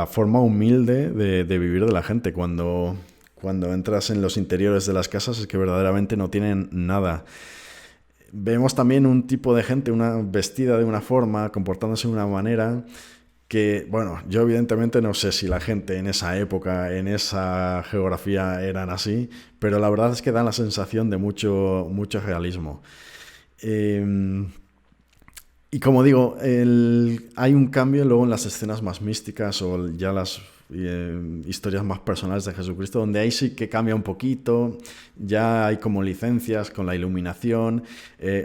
forma humilde de vivir de la gente. Cuando entras en los interiores de las casas es que verdaderamente no tienen nada. Vemos también un tipo de gente vestida de una forma, comportándose de una manera que, bueno, yo evidentemente no sé si la gente en esa época, en esa geografía eran así, pero la verdad es que dan la sensación de mucho realismo. Y como digo, hay un cambio luego en las escenas más místicas o ya las historias más personales de Jesucristo, donde ahí sí que cambia un poquito, ya hay como licencias con la iluminación.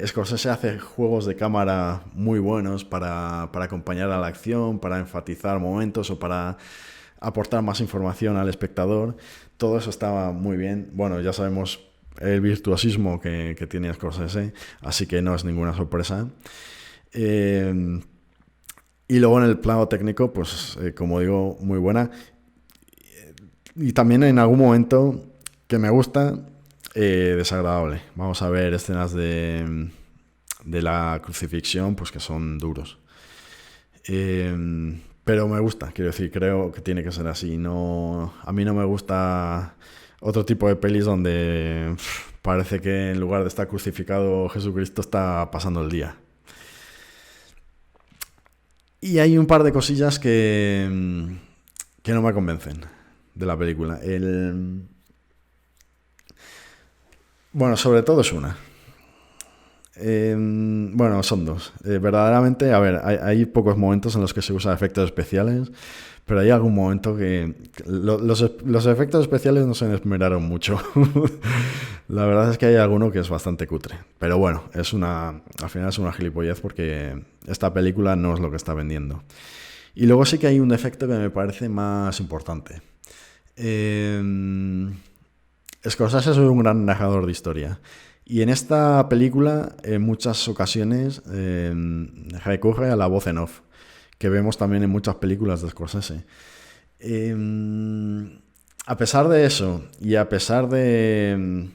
Scorsese hace juegos de cámara muy buenos para acompañar a la acción, para enfatizar momentos o para aportar más información al espectador. Todo eso estaba muy bien. Bueno, ya sabemos el virtuosismo que tiene Scorsese, así que no es ninguna sorpresa. Y luego en el plano técnico, pues como digo, muy buena. Y también en algún momento que me gusta, desagradable. Vamos a ver escenas de la crucifixión, pues que son duros. Pero me gusta, quiero decir, creo que tiene que ser así. A mí no me gusta otro tipo de pelis donde parece que en lugar de estar crucificado Jesucristo está pasando el día. Y hay un par de cosillas que no me convencen de la película. Bueno, sobre todo es una. Bueno, son dos. Verdaderamente, a ver, hay pocos momentos en los que se usan efectos especiales, pero hay algún momento que los efectos especiales no se esmeraron mucho. La verdad es que hay alguno que es bastante cutre. Pero bueno, al final es una gilipollez porque esta película no es lo que está vendiendo. Y luego sí que hay un defecto que me parece más importante. Scorsese es un gran narrador de historia. Y en esta película, en muchas ocasiones, recurre a la voz en off, que vemos también en muchas películas de Scorsese. A pesar de eso, y a pesar de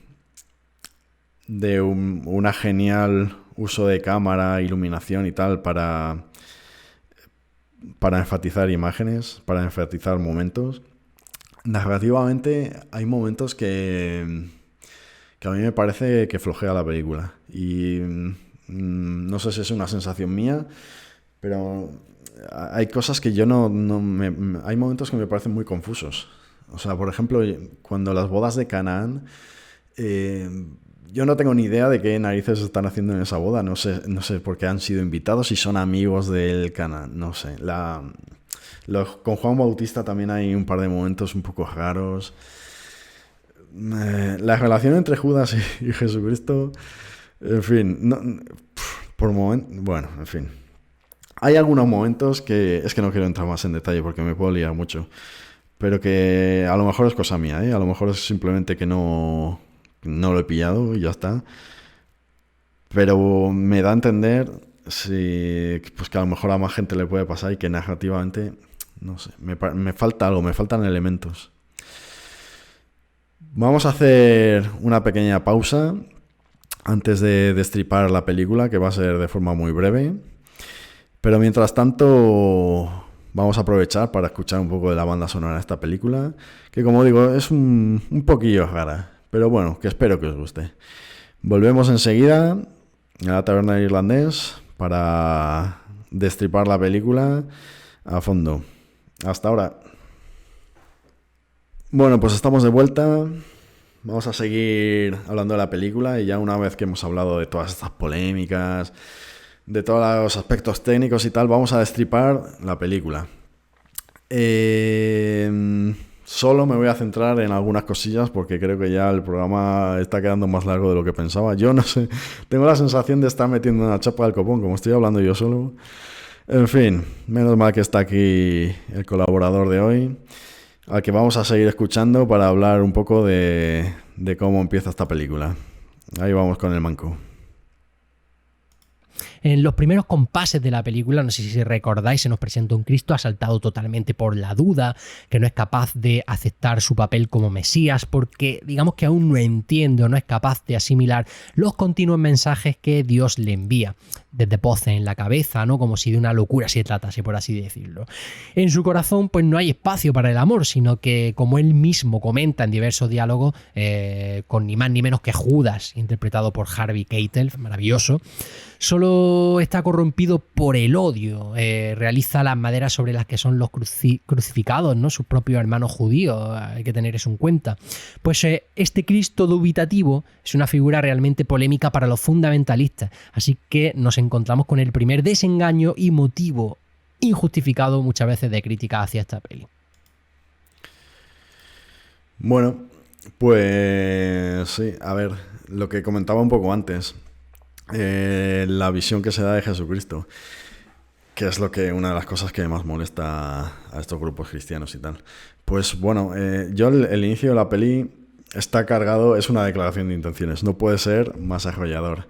una genial uso de cámara, iluminación y tal para enfatizar imágenes, para enfatizar momentos, narrativamente hay momentos que a mí me parece que flojea la película. Y no sé si es una sensación mía, pero hay cosas que yo hay momentos que me parecen muy confusos. O sea, por ejemplo, cuando las bodas de Canaán, yo no tengo ni idea de qué narices están haciendo en esa boda. No sé por qué han sido invitados y son amigos del Canaán. No sé. Con Juan Bautista también hay un par de momentos un poco raros. La relación entre Judas y Jesucristo, en fin, bueno, en fin. Hay algunos momentos que es que no quiero entrar más en detalle porque me puedo liar mucho, pero que a lo mejor es cosa mía, a lo mejor es simplemente que no lo he pillado y ya está. Pero me da a entender pues que a lo mejor a más gente le puede pasar y que narrativamente, no sé, me falta algo, me faltan elementos. Vamos a hacer una pequeña pausa antes de destripar la película, que va a ser de forma muy breve. Pero mientras tanto, vamos a aprovechar para escuchar un poco de la banda sonora de esta película, que como digo, es un poquillo rara, pero bueno, que espero que os guste. Volvemos enseguida a la taberna del irlandés para destripar la película a fondo. Hasta ahora. Bueno, pues estamos de vuelta. Vamos a seguir hablando de la película y ya una vez que hemos hablado de todas estas polémicas, de todos los aspectos técnicos y tal, vamos a destripar la película. Solo me voy a centrar en algunas cosillas porque creo que ya el programa está quedando más largo de lo que pensaba. Yo no sé, tengo la sensación de estar metiendo una chapa del copón, como estoy hablando yo solo. En fin, menos mal que está aquí el colaborador de hoy, al que vamos a seguir escuchando para hablar un poco de cómo empieza esta película. Ahí vamos con el manco. En los primeros compases de la película, no sé si recordáis, se nos presenta un Cristo asaltado totalmente por la duda, que no es capaz de aceptar su papel como Mesías, porque digamos que aún no entiende o no es capaz de asimilar los continuos mensajes que Dios le envía, desde voces en la cabeza, ¿no? Como si de una locura se tratase, por así decirlo. En su corazón, pues no hay espacio para el amor, sino que, como él mismo comenta en diversos diálogos, con ni más ni menos que Judas, interpretado por Harvey Keitel, maravilloso, solo está corrompido por el odio. Realiza las maderas sobre las que son los crucificados, ¿no? Sus propios hermanos judíos, hay que tener eso en cuenta. Pues este Cristo dubitativo es una figura realmente polémica para los fundamentalistas, así que nos encontramos con el primer desengaño y motivo injustificado muchas veces de crítica hacia esta peli. Bueno, pues sí, a ver, lo que comentaba un poco antes. La visión que se da de Jesucristo, que es una de las cosas que más molesta a estos grupos cristianos y tal. Pues bueno, yo el inicio de la peli está cargado, es una declaración de intenciones, no puede ser más arrollador.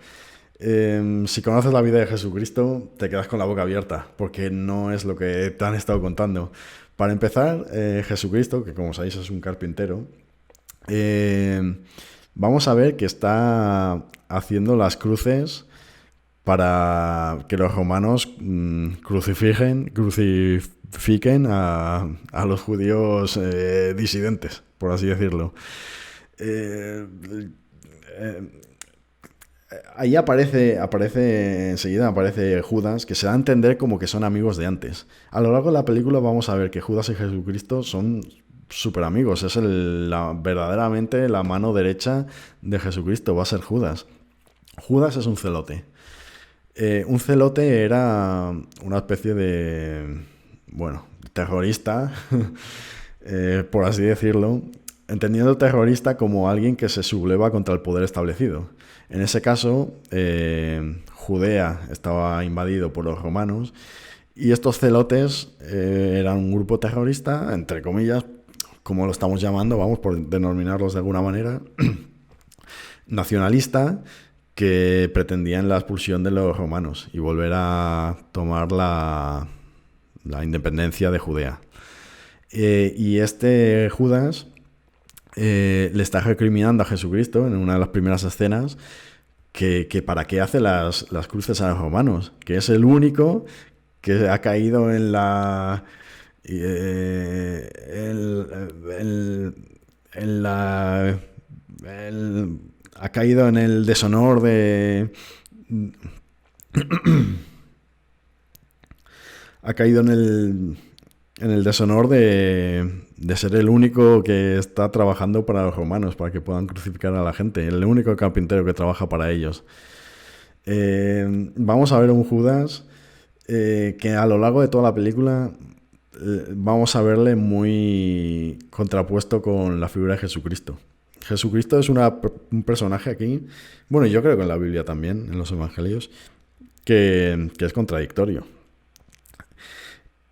Si conoces la vida de Jesucristo, te quedas con la boca abierta, porque no es lo que te han estado contando. Para empezar, Jesucristo, que como sabéis es un carpintero, vamos a ver que está haciendo las cruces para que los romanos crucifiquen a los judíos disidentes, por así decirlo. Ahí aparece enseguida, aparece Judas, que se da a entender como que son amigos de antes. A lo largo de la película vamos a ver que Judas y Jesucristo son súper amigos, es verdaderamente la mano derecha de Jesucristo, va a ser Judas. Judas es un celote. Un celote era una especie de, terrorista, por así decirlo, entendiendo terrorista como alguien que se subleva contra el poder establecido. En ese caso, Judea estaba invadido por los romanos y estos celotes eran un grupo terrorista, entre comillas, como lo estamos llamando, vamos por denominarlos de alguna manera, nacionalista, que pretendían la expulsión de los romanos y volver a tomar la independencia de Judea. Y este Judas le está recriminando a Jesucristo en una de las primeras escenas que para qué hace las cruces a los romanos, que es el único que ha caído en la... ha caído en el deshonor de... ha caído en el deshonor de ser el único que está trabajando para los romanos, para que puedan crucificar a la gente, el único carpintero que trabaja para ellos. Vamos a ver un Judas que a lo largo de toda la película vamos a verle muy contrapuesto con la figura de Jesucristo. Jesucristo es un personaje aquí, bueno, yo creo que en la Biblia también, en los evangelios, que es contradictorio.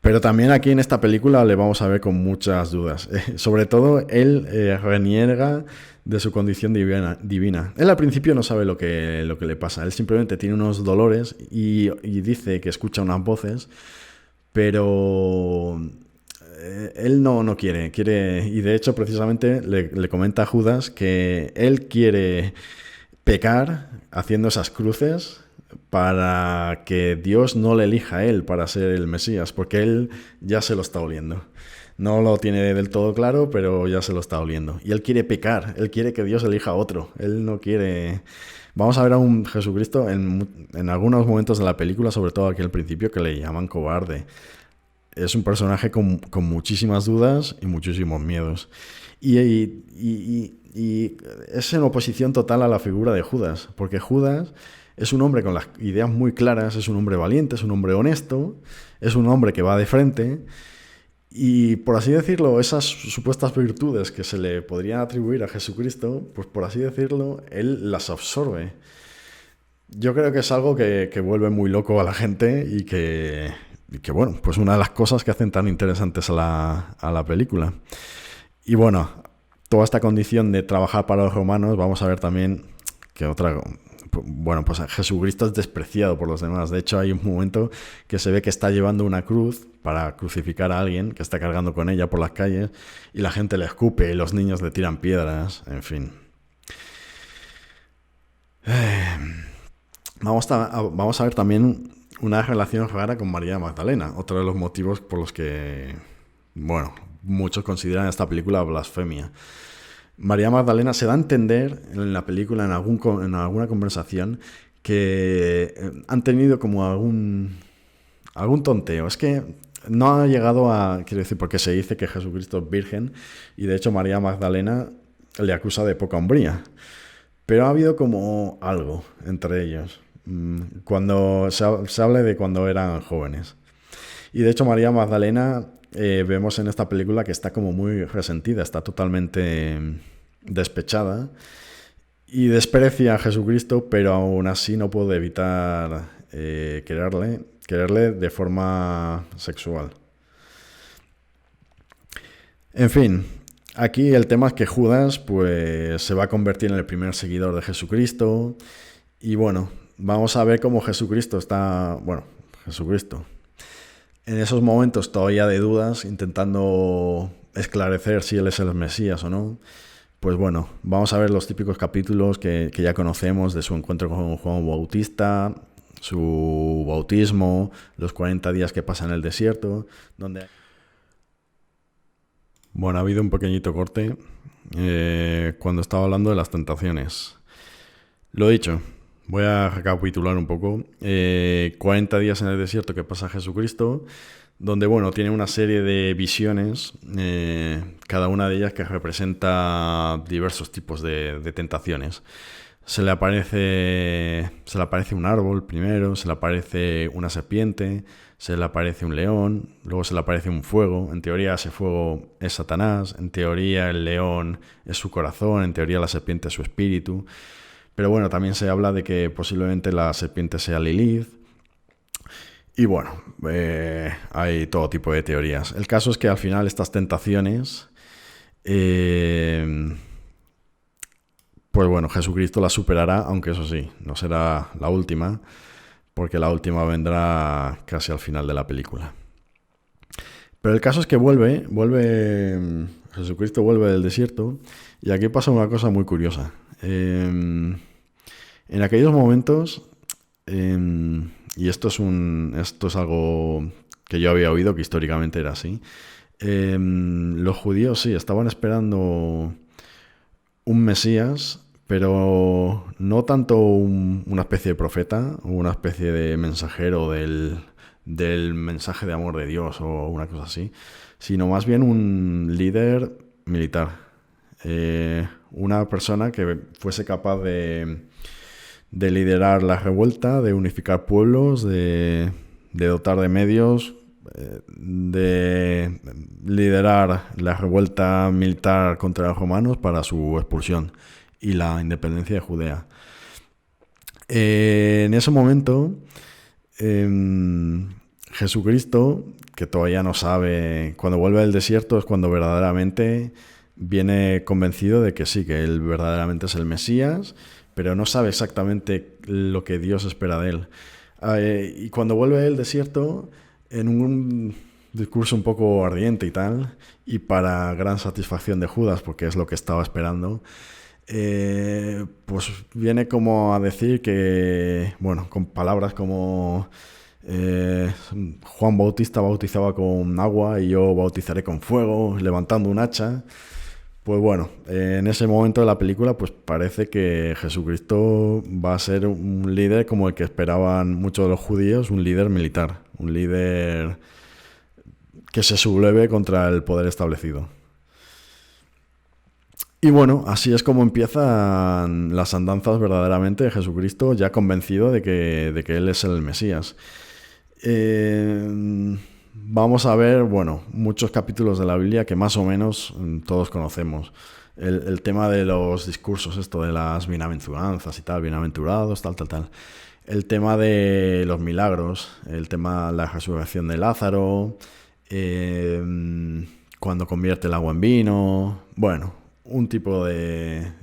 Pero también aquí en esta película le vamos a ver con muchas dudas. Sobre todo, él reniega de su condición divina. Él al principio no sabe lo que le pasa. Él simplemente tiene unos dolores y dice que escucha unas voces, pero él no quiere, y de hecho precisamente le comenta a Judas que él quiere pecar haciendo esas cruces para que Dios no le elija a él para ser el Mesías, porque él ya se lo está oliendo. No lo tiene del todo claro, pero ya se lo está oliendo. Y él quiere pecar, él quiere que Dios elija a otro. Él no quiere... Vamos a ver a un Jesucristo en algunos momentos de la película, sobre todo aquí al principio, que le llaman cobarde. Es un personaje con muchísimas dudas y muchísimos miedos. Y es en oposición total a la figura de Judas, porque Judas es un hombre con las ideas muy claras, es un hombre valiente, es un hombre honesto, es un hombre que va de frente. Y por así decirlo, esas supuestas virtudes que se le podrían atribuir a Jesucristo, pues por así decirlo, él las absorbe. Yo creo que es algo que vuelve muy loco a la gente y que bueno, pues una de las cosas que hacen tan interesantes a la película. Y bueno, toda esta condición de trabajar para los romanos, vamos a ver también que bueno, pues Jesucristo es despreciado por los demás. De hecho, hay un momento que se ve que está llevando una cruz para crucificar a alguien, que está cargando con ella por las calles, y la gente le escupe y los niños le tiran piedras, en fin. Vamos a ver también una relación rara con María Magdalena, otro de los motivos por los que, bueno, muchos consideran esta película blasfemia. María Magdalena se da a entender en la película, en alguna conversación, que han tenido como algún tonteo. Es que no ha llegado a... Quiero decir, porque se dice que Jesucristo es virgen y de hecho María Magdalena le acusa de poca hombría. Pero ha habido como algo entre ellos. Cuando se habla de cuando eran jóvenes. Y de hecho María Magdalena... vemos en esta película que está como muy resentida, está totalmente despechada y desprecia a Jesucristo, pero aún así no puede evitar quererle de forma sexual. En fin, aquí el tema es que Judas pues se va a convertir en el primer seguidor de Jesucristo y bueno, vamos a ver cómo Jesucristo en esos momentos todavía de dudas, intentando esclarecer si él es el Mesías o no, pues bueno, vamos a ver los típicos capítulos que ya conocemos de su encuentro con Juan Bautista, su bautismo, los 40 días que pasa en el desierto, donde... Bueno, ha habido un pequeñito corte cuando estaba hablando de las tentaciones. Lo dicho. Voy a recapitular un poco. 40 días en el desierto que pasa Jesucristo, donde, bueno, tiene una serie de visiones, cada una de ellas que representa diversos tipos de tentaciones. Se le aparece un árbol primero, se le aparece una serpiente, se le aparece un león, luego se le aparece un fuego. En teoría ese fuego es Satanás, en teoría el león es su corazón, en teoría la serpiente es su espíritu. Pero bueno, también se habla de que posiblemente la serpiente sea Lilith. Y bueno, hay todo tipo de teorías. El caso es que al final estas tentaciones, pues bueno, Jesucristo las superará, aunque eso sí, no será la última, porque la última vendrá casi al final de la película. Pero el caso es que Jesucristo vuelve del desierto, y aquí pasa una cosa muy curiosa. En aquellos momentos, y esto es algo que yo había oído, que históricamente era así, los judíos sí estaban esperando un Mesías, pero no tanto una especie de profeta o una especie de mensajero del mensaje de amor de Dios o una cosa así, sino más bien un líder militar, una persona que fuese capaz de liderar la revuelta, de unificar pueblos, de dotar de medios, de liderar la revuelta militar contra los romanos para su expulsión y la independencia de Judea. En ese momento, Jesucristo, que todavía no sabe, cuando vuelve del desierto es cuando verdaderamente viene convencido de que sí, que él verdaderamente es el Mesías, pero no sabe exactamente lo que Dios espera de él. Y cuando vuelve del desierto, en discurso un poco ardiente y tal, y para gran satisfacción de Judas, porque es lo que estaba esperando, pues viene como a decir que, bueno, con palabras como Juan Bautista bautizaba con agua y yo bautizaré con fuego, levantando un hacha. Pues bueno, en ese momento de la película pues parece que Jesucristo va a ser un líder como el que esperaban muchos de los judíos, un líder militar, un líder que se subleve contra el poder establecido. Y bueno, así es como empiezan las andanzas verdaderamente de Jesucristo, ya convencido de que Él es el Mesías. Vamos a ver, bueno, muchos capítulos de la Biblia que más o menos todos conocemos. El tema de los discursos, esto de las bienaventuranzas y tal, bienaventurados, tal. El tema de los milagros, el tema de la resurrección de Lázaro, cuando convierte el agua en vino, bueno, un tipo de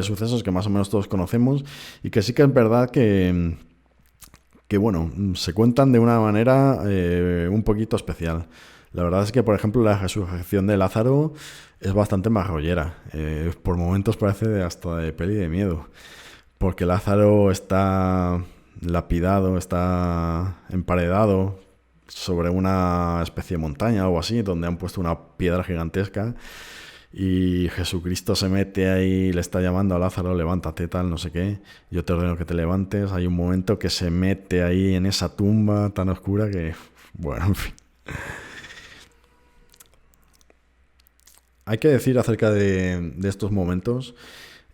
sucesos que más o menos todos conocemos y que sí que es verdad que bueno, se cuentan de una manera un poquito especial. La verdad es que, por ejemplo, la resurrección de Lázaro es bastante más rollera. Por momentos parece hasta de peli de miedo. Porque Lázaro está lapidado, está emparedado sobre una especie de montaña o algo así, donde han puesto una piedra gigantesca. Y Jesucristo se mete ahí, le está llamando a Lázaro, levántate, tal, no sé qué. Yo te ordeno que te levantes. Hay un momento que se mete ahí en esa tumba tan oscura que, bueno, en fin. Hay que decir acerca de estos momentos,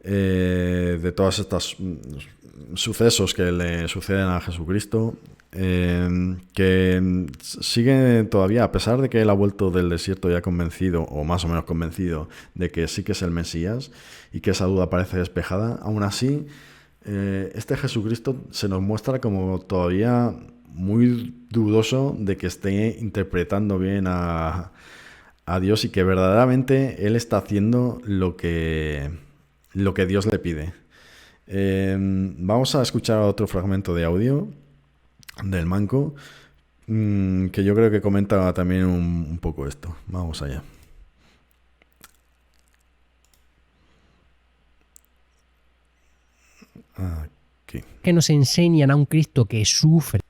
de todos estos sucesos que le suceden a Jesucristo, que sigue todavía, a pesar de que él ha vuelto del desierto ya convencido, o más o menos convencido, de que sí que es el Mesías y que esa duda parece despejada, aún así, este Jesucristo se nos muestra como todavía muy dudoso de que esté interpretando bien a Dios y que verdaderamente él está haciendo lo que Dios le pide. Vamos a escuchar otro fragmento de audio del manco, que yo creo que comenta también un poco esto. Vamos allá. Aquí. Que nos enseñan a un Cristo que sufre.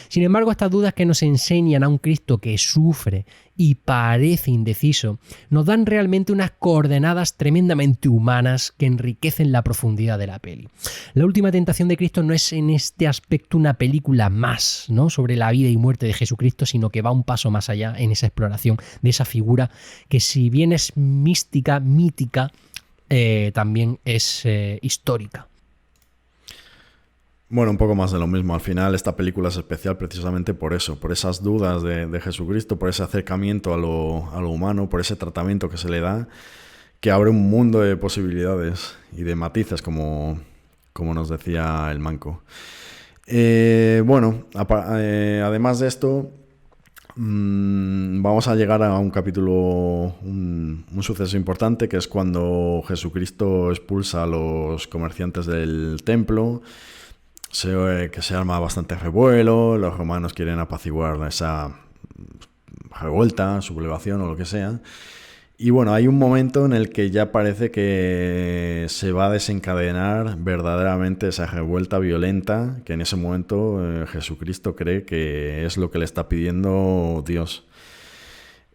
Sin embargo, estas dudas que nos enseñan a un Cristo que sufre y parece indeciso, nos dan realmente unas coordenadas tremendamente humanas que enriquecen la profundidad de la peli. La última tentación de Cristo no es en este aspecto una película más, ¿no?, sobre la vida y muerte de Jesucristo, sino que va un paso más allá en esa exploración de esa figura que, si bien es mística, mítica, también es histórica. Bueno, un poco más de lo mismo. Al final esta película es especial precisamente por eso, por esas dudas de Jesucristo, por ese acercamiento a lo humano, por ese tratamiento que se le da, que abre un mundo de posibilidades y de matices, como nos decía el manco. Bueno, además de esto, vamos a llegar a un capítulo, un suceso importante, que es cuando Jesucristo expulsa a los comerciantes del templo. Que se arma bastante revuelo, los romanos quieren apaciguar esa revuelta, sublevación o lo que sea. Y bueno, hay un momento en el que ya parece que se va a desencadenar verdaderamente esa revuelta violenta, que en ese momento Jesucristo cree que es lo que le está pidiendo Dios.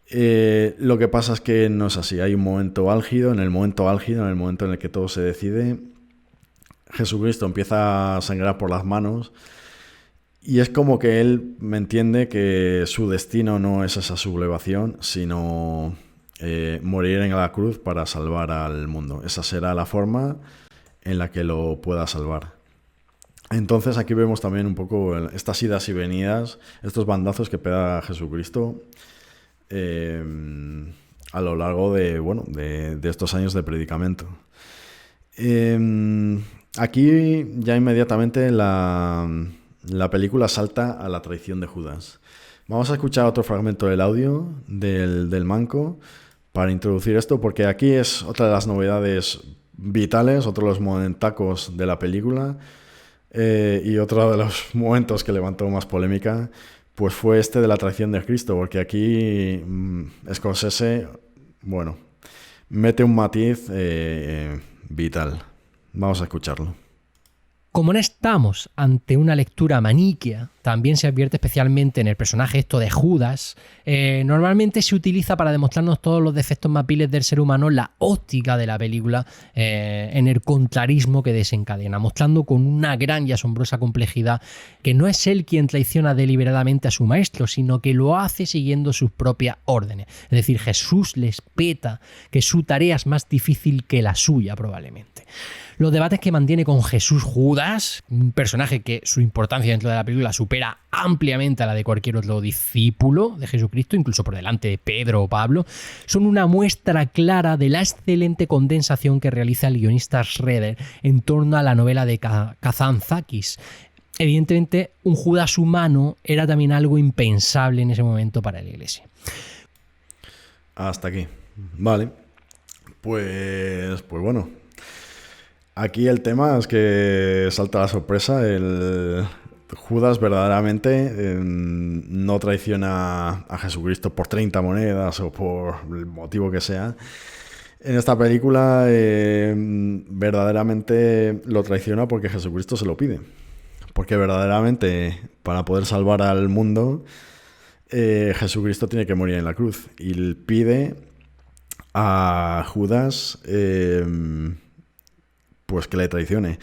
Lo que pasa es que no es así. Hay un momento álgido, en el momento en el que todo se decide, Jesucristo empieza a sangrar por las manos y es como que él me entiende que su destino no es esa sublevación, sino morir en la cruz para salvar al mundo. Esa será la forma en la que lo pueda salvar. Entonces aquí vemos también un poco estas idas y venidas, estos bandazos que pega Jesucristo a lo largo de estos años de predicamento. Aquí ya inmediatamente la película salta a la traición de Judas. Vamos a escuchar otro fragmento del audio del manco para introducir esto, porque aquí es otra de las novedades vitales, otro de los momentacos de la película y otro de los momentos que levantó más polémica, pues fue este de la traición de Cristo, porque aquí Scorsese, bueno, mete un matiz vital. Vamos a escucharlo. Como no estamos ante una lectura maniquea, también se advierte especialmente en el personaje esto de Judas. Normalmente se utiliza para demostrarnos todos los defectos más viles del ser humano la óptica de la película en el contrarismo que desencadena, mostrando con una gran y asombrosa complejidad que no es él quien traiciona deliberadamente a su maestro, sino que lo hace siguiendo sus propias órdenes. Es decir, Jesús les peta que su tarea es más difícil que la suya probablemente. Los debates que mantiene con Jesús Judas, un personaje que su importancia dentro de la película supera ampliamente a la de cualquier otro discípulo de Jesucristo, incluso por delante de Pedro o Pablo, son una muestra clara de la excelente condensación que realiza el guionista Schrader en torno a la novela de Kazantzakis. Evidentemente, un Judas humano era también algo impensable en ese momento para la Iglesia. Hasta aquí. Vale. Pues bueno. Aquí el tema es que salta la sorpresa. El Judas verdaderamente no traiciona a Jesucristo por 30 monedas o por el motivo que sea. En esta película verdaderamente lo traiciona porque Jesucristo se lo pide. Porque verdaderamente para poder salvar al mundo Jesucristo tiene que morir en la cruz. Y le pide a Judas pues que le traicione,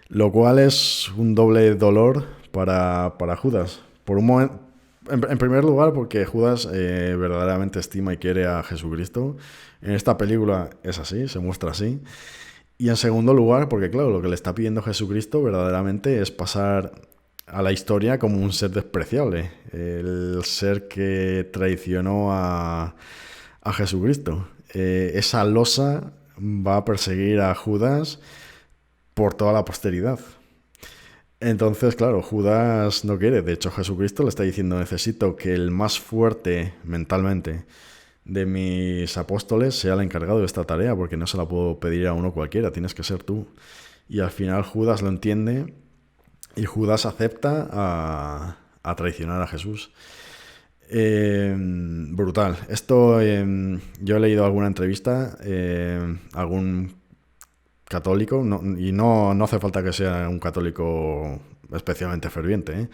lo cual es un doble dolor para Judas. Por un momento, en primer lugar, porque Judas verdaderamente estima y quiere a Jesucristo. En esta película es así, se muestra así. Y en segundo lugar, porque claro, lo que le está pidiendo Jesucristo verdaderamente es pasar a la historia como un ser despreciable, el ser que traicionó a Jesucristo. Esa losa va a perseguir a Judas por toda la posteridad. Entonces, claro, Judas no quiere. De hecho, Jesucristo le está diciendo: necesito que el más fuerte mentalmente de mis apóstoles sea el encargado de esta tarea, porque no se la puedo pedir a uno cualquiera, tienes que ser tú. Y al final Judas lo entiende y Judas acepta a traicionar a Jesús. Brutal. Esto yo he leído alguna entrevista, algún católico, y no hace falta que sea un católico especialmente ferviente,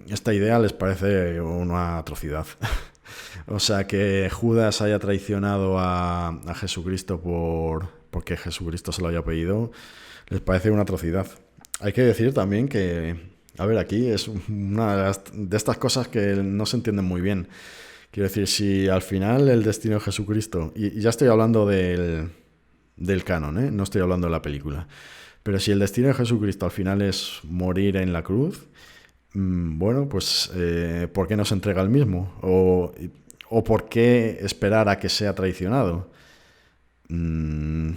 esta idea les parece una atrocidad. O sea, que Judas haya traicionado a Jesucristo porque Jesucristo se lo haya pedido, les parece una atrocidad. Hay que decir también que, a ver, aquí es una de estas cosas que no se entienden muy bien. Quiero decir, si al final el destino de Jesucristo, y ya estoy hablando del canon, no estoy hablando de la película, pero si el destino de Jesucristo al final es morir en la cruz, bueno, pues ¿por qué no se entrega el mismo? ¿O por qué esperar a que sea traicionado? Y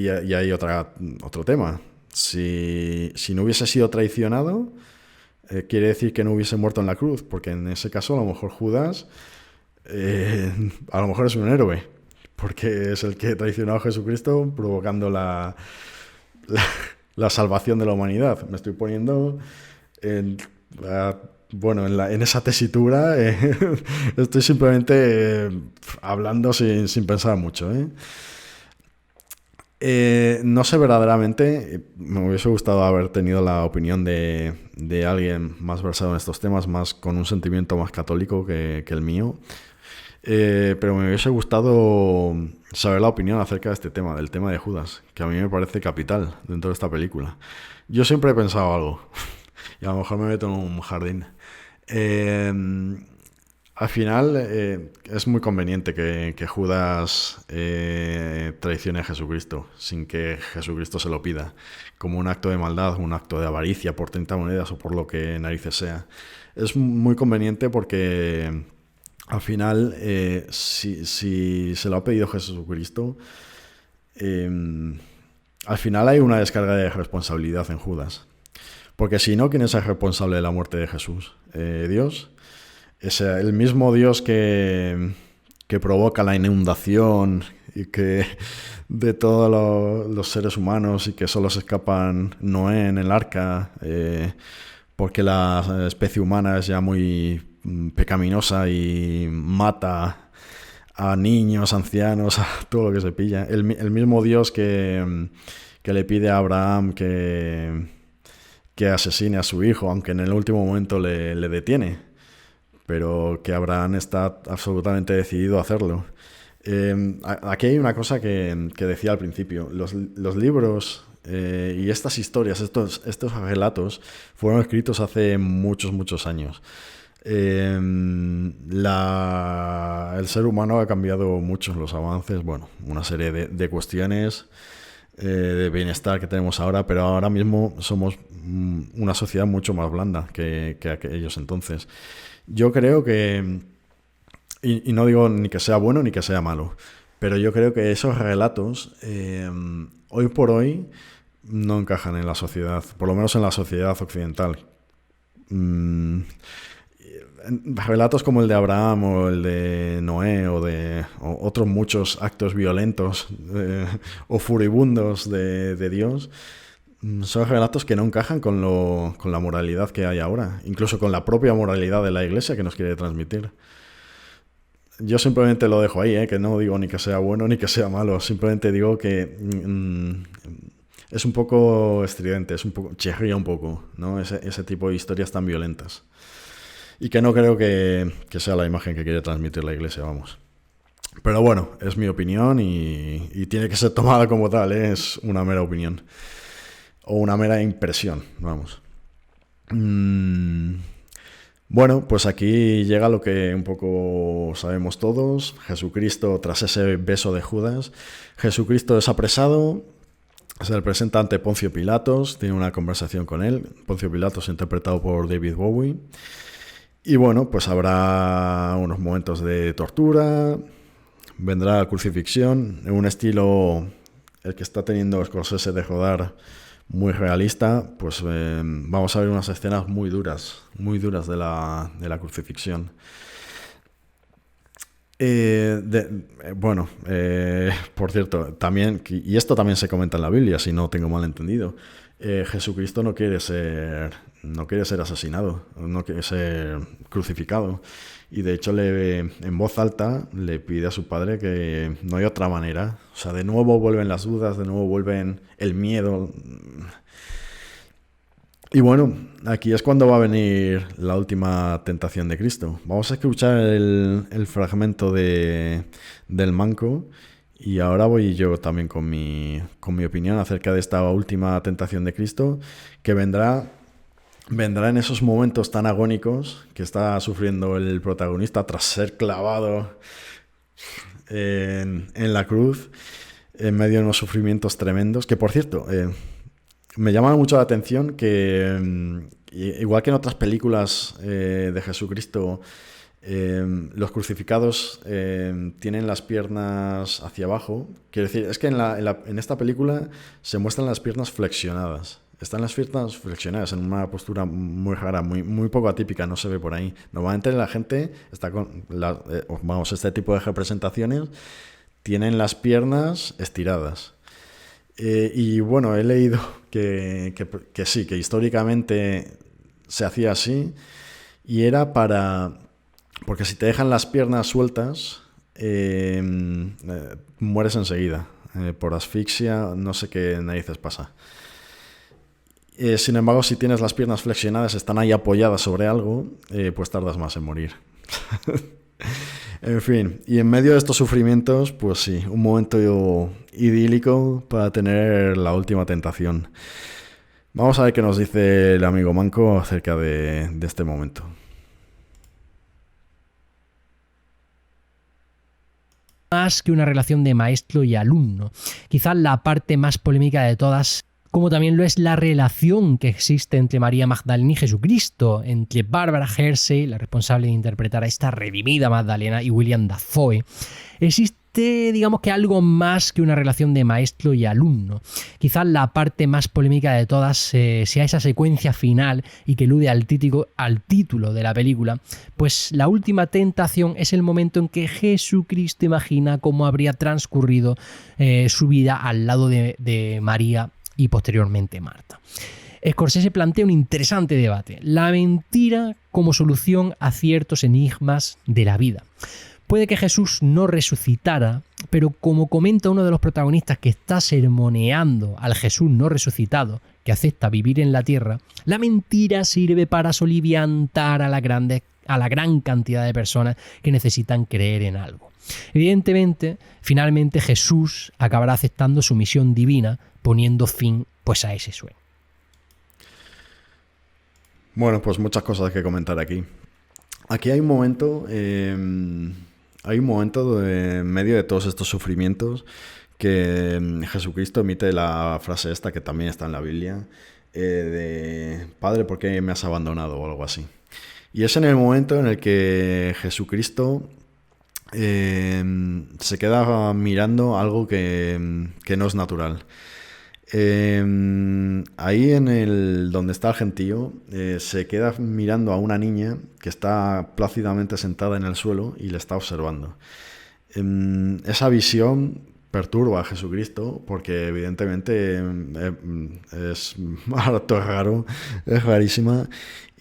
hay otro tema. Si no hubiese sido traicionado, quiere decir que no hubiese muerto en la cruz, porque en ese caso a lo mejor Judas a lo mejor es un héroe, porque es el que traicionó a Jesucristo provocando la salvación de la humanidad. Me estoy poniendo en esa tesitura. Estoy simplemente hablando sin pensar mucho. No sé verdaderamente, me hubiese gustado haber tenido la opinión de alguien más versado en estos temas, más con un sentimiento más católico que el mío. Pero me hubiese gustado saber la opinión acerca de este tema, del tema de Judas, que a mí me parece capital dentro de esta película. Yo siempre he pensado algo, y a lo mejor me meto en un jardín. Al final es muy conveniente que Judas traicione a Jesucristo sin que Jesucristo se lo pida, como un acto de maldad, un acto de avaricia por 30 monedas o por lo que narices sea. Es muy conveniente porque al final, si se lo ha pedido Jesucristo, al final hay una descarga de responsabilidad en Judas. Porque si no, ¿quién es el responsable de la muerte de Jesús? ¿Dios? Es el mismo Dios que provoca la inundación y que de todos los seres humanos y que solo se escapan Noé en el arca porque la especie humana es ya muy pecaminosa y mata a niños, ancianos, a todo lo que se pilla. El mismo Dios que le pide a Abraham que asesine a su hijo, aunque en el último momento le detiene, pero que Abraham está absolutamente decidido a hacerlo. Aquí hay una cosa que decía al principio. Los libros y estas historias, estos relatos, fueron escritos hace muchos, muchos años. El ser humano ha cambiado mucho, los avances, bueno, una serie de cuestiones de bienestar que tenemos ahora, pero ahora mismo somos una sociedad mucho más blanda que aquellos entonces. Yo creo que, y no digo ni que sea bueno ni que sea malo, pero yo creo que esos relatos hoy por hoy no encajan en la sociedad, por lo menos en la sociedad occidental. Relatos como el de Abraham o el de Noé o otros muchos actos violentos o furibundos de Dios son relatos que no encajan con la moralidad que hay ahora, incluso con la propia moralidad de la Iglesia que nos quiere transmitir. Yo simplemente lo dejo ahí, que no digo ni que sea bueno ni que sea malo, simplemente digo que es un poco estridente, chirría un poco, ¿no? Ese tipo de historias tan violentas. Y que no creo que sea la imagen que quiere transmitir la Iglesia, vamos. Pero bueno, es mi opinión y tiene que ser tomada como tal, es una mera opinión. O una mera impresión, vamos. Bueno, pues aquí llega lo que un poco sabemos todos. Jesucristo, tras ese beso de Judas, Jesucristo es apresado, se le presenta ante Poncio Pilatos, tiene una conversación con él. Poncio Pilatos interpretado por David Bowie. Y bueno, pues habrá unos momentos de tortura, vendrá la crucifixión en un estilo, el que está teniendo Scorsese de rodar, muy realista. Pues vamos a ver unas escenas muy duras de la crucifixión. Por cierto, también, y esto también se comenta en la Biblia, si no tengo mal entendido, Jesucristo no quiere ser asesinado, no quiere ser crucificado. Y de hecho en voz alta le pide a su padre que no hay otra manera. O sea, de nuevo vuelven las dudas, de nuevo vuelven el miedo. Y bueno, aquí es cuando va a venir la última tentación de Cristo. Vamos a escuchar el fragmento del manco. Y ahora voy yo también con mi opinión acerca de esta última tentación de Cristo, que vendrá en esos momentos tan agónicos que está sufriendo el protagonista tras ser clavado en la cruz, en medio de unos sufrimientos tremendos, que por cierto, me llama mucho la atención que, igual que en otras películas de Jesucristo, los crucificados tienen las piernas hacia abajo. Quiero decir, es que en esta película se muestran las piernas flexionadas. Están las piernas flexionadas en una postura muy rara, muy poco atípica, no se ve por ahí. Normalmente la gente está con este tipo de representaciones tienen las piernas estiradas. Y bueno, he leído que sí, que históricamente se hacía así y era porque si te dejan las piernas sueltas, mueres enseguida. Por asfixia, no sé qué narices pasa. Sin embargo, si tienes las piernas flexionadas, están ahí apoyadas sobre algo, pues tardas más en morir. En fin, y en medio de estos sufrimientos, pues sí, un momento idílico para tener la última tentación. Vamos a ver qué nos dice el amigo Manco acerca de este momento. Más que una relación de maestro y alumno. Quizás la parte más polémica de todas, como también lo es la relación que existe entre María Magdalena y Jesucristo, entre Barbara Hershey, la responsable de interpretar a esta redimida Magdalena, y William Dafoe. Existe, digamos que algo más que una relación de maestro y alumno. Quizás la parte más polémica de todas sea esa secuencia final y que elude al título de la película, pues la última tentación es el momento en que Jesucristo imagina cómo habría transcurrido su vida al lado de María y posteriormente Marta. Scorsese plantea un interesante debate: la mentira como solución a ciertos enigmas de la vida. Puede que Jesús no resucitara, pero como comenta uno de los protagonistas que está sermoneando al Jesús no resucitado, que acepta vivir en la tierra, la mentira sirve para soliviantar a la gran cantidad de personas que necesitan creer en algo. Evidentemente, finalmente Jesús acabará aceptando su misión divina, poniendo fin pues a ese sueño. Bueno, pues muchas cosas que comentar aquí. Aquí hay un momento... Hay un momento en medio de todos estos sufrimientos que Jesucristo emite la frase esta, que también está en la Biblia, de Padre, ¿por qué me has abandonado? O algo así. Y es en el momento en el que Jesucristo se queda mirando algo que no es natural. Ahí donde está el gentío, se queda mirando a una niña que está plácidamente sentada en el suelo y le está observando. Esa visión perturba a Jesucristo porque evidentemente es harto raro, es rarísima,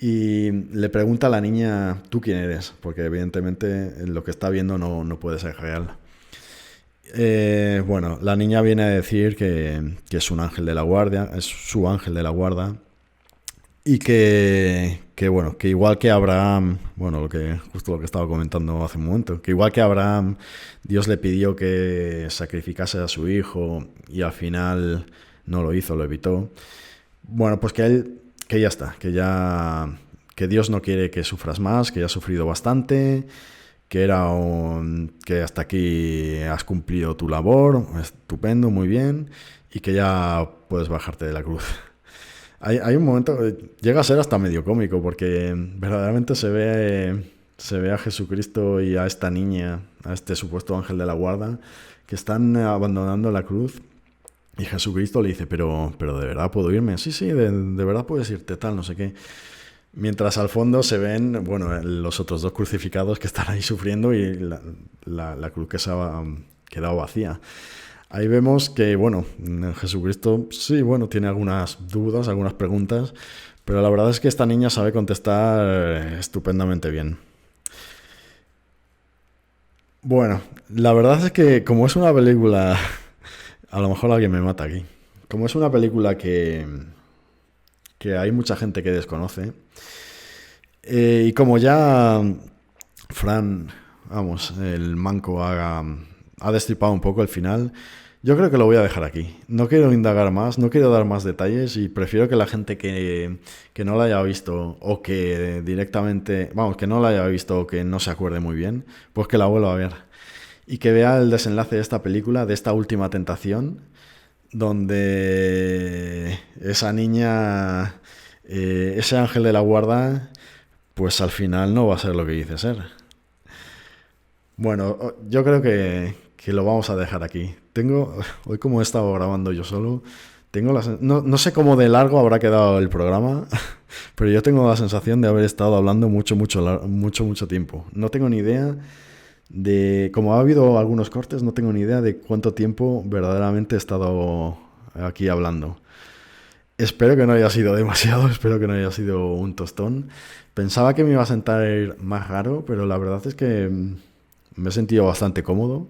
y le pregunta a la niña: ¿tú quién eres? Porque evidentemente lo que está viendo no puede ser real. Bueno, la niña viene a decir que es un ángel de la guardia, es su ángel de la guarda, y que bueno, que igual que Abraham, bueno, justo lo que estaba comentando hace un momento, que igual que Abraham, Dios le pidió que sacrificase a su hijo y al final no lo hizo, lo evitó. Bueno, pues que ya está, que Dios no quiere que sufras más, que ya has sufrido bastante, que hasta aquí has cumplido tu labor, estupendo, muy bien, y que ya puedes bajarte de la cruz. Hay un momento, llega a ser hasta medio cómico, porque verdaderamente se ve a Jesucristo y a esta niña, a este supuesto ángel de la guarda, que están abandonando la cruz, y Jesucristo le dice: pero ¿de verdad puedo irme? Sí, de verdad puedes irte, tal, no sé qué. Mientras al fondo se ven, bueno, los otros dos crucificados que están ahí sufriendo y la cruz que se ha quedado vacía. Ahí vemos que, bueno, Jesucristo sí, bueno, tiene algunas dudas, algunas preguntas, pero la verdad es que esta niña sabe contestar estupendamente bien. Bueno, la verdad es que como es una película, a lo mejor alguien me mata aquí, como es una película que hay mucha gente que desconoce, y como ya Fran, vamos, el manco ha destripado un poco el final, yo creo que lo voy a dejar aquí. No quiero indagar más, no quiero dar más detalles, y prefiero que la gente que no la haya visto, o que directamente, vamos, que no la haya visto o que no se acuerde muy bien, pues que la vuelva a ver y que vea el desenlace de esta película, de esta última tentación, donde esa niña, ese ángel de la guarda, pues al final no va a ser lo que dice ser. Bueno, yo creo que lo vamos a dejar aquí. Hoy, como he estado grabando yo solo, no sé cómo de largo habrá quedado el programa, pero yo tengo la sensación de haber estado hablando mucho tiempo. No tengo ni idea como ha habido algunos cortes, no tengo ni idea de cuánto tiempo verdaderamente he estado aquí hablando. Espero que no haya sido demasiado, espero que no haya sido un tostón. Pensaba que me iba a sentar más raro, pero la verdad es que me he sentido bastante cómodo.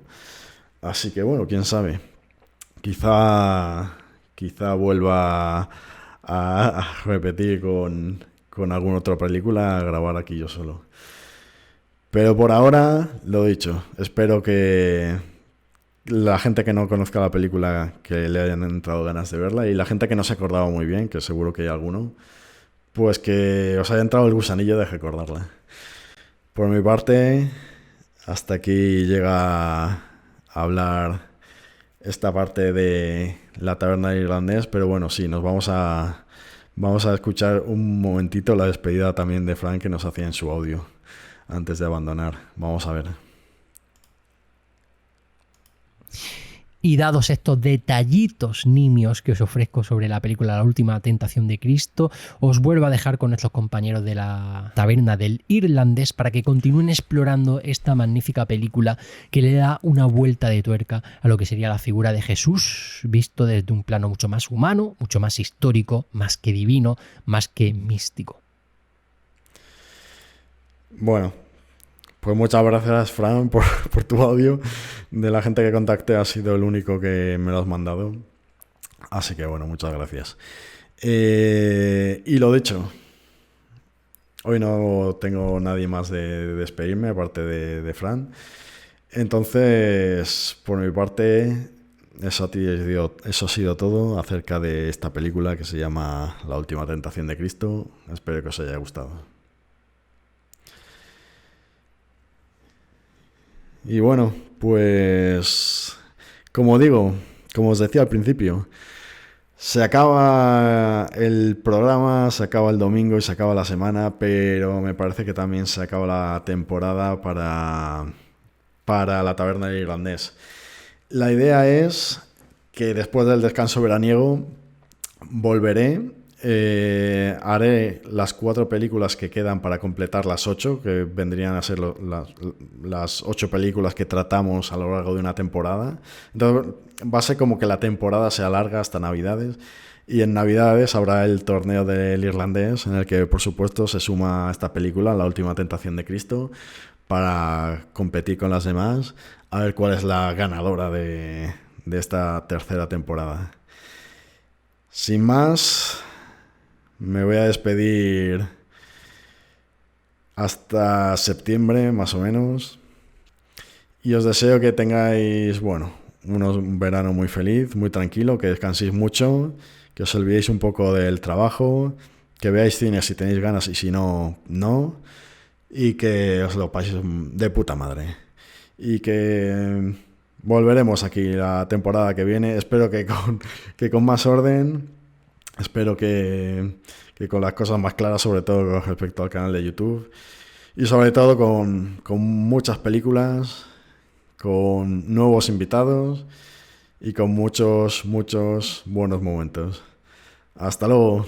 Así que bueno, quién sabe. Quizá vuelva a repetir con alguna otra película, a grabar aquí yo solo. Pero por ahora, lo dicho, espero que la gente que no conozca la película, que le hayan entrado ganas de verla, y la gente que no se acordaba muy bien, que seguro que hay alguno, pues que os haya entrado el gusanillo de recordarla. Por mi parte, hasta aquí llega a hablar esta parte de la taberna del irlandés, pero bueno, sí, nos vamos a escuchar un momentito la despedida también de Frank, que nos hacía en su audio antes de abandonar. Vamos a ver. Y dados estos detallitos nimios que os ofrezco sobre la película La Última Tentación de Cristo, os vuelvo a dejar con nuestros compañeros de la taberna del irlandés para que continúen explorando esta magnífica película que le da una vuelta de tuerca a lo que sería la figura de Jesús, visto desde un plano mucho más humano, mucho más histórico, más que divino, más que místico. Bueno, pues muchas gracias, Fran, por tu audio. De la gente que contacté ha sido el único que me lo has mandado. Así que bueno, muchas gracias. Y lo dicho, hoy no tengo nadie más de despedirme aparte de Fran. Entonces, por mi parte, eso ha sido todo acerca de esta película que se llama La Última Tentación de Cristo. Espero que os haya gustado. Y bueno, pues como os decía al principio, se acaba el programa, se acaba el domingo y se acaba la semana, pero me parece que también se acaba la temporada para la taberna del irlandés. La idea es que después del descanso veraniego volveré. Haré las 4 películas que quedan para completar las 8, que vendrían a ser las 8 películas que tratamos a lo largo de una temporada. Entonces va a ser como que la temporada se alarga hasta Navidades, y en Navidades habrá el torneo del irlandés en el que por supuesto se suma esta película, La Última Tentación de Cristo, para competir con las demás a ver cuál es la ganadora de esta tercera temporada. Sin más, me voy a despedir hasta septiembre, más o menos. Y os deseo que tengáis, un verano muy feliz, muy tranquilo, que descanséis mucho, que os olvidéis un poco del trabajo, que veáis cine si tenéis ganas y si no, no. Y que os lo paséis de puta madre. Y que volveremos aquí la temporada que viene. Espero que con más orden. Espero que con las cosas más claras, sobre todo con respecto al canal de YouTube. Y sobre todo con muchas películas, con nuevos invitados y con muchos buenos momentos. Hasta luego.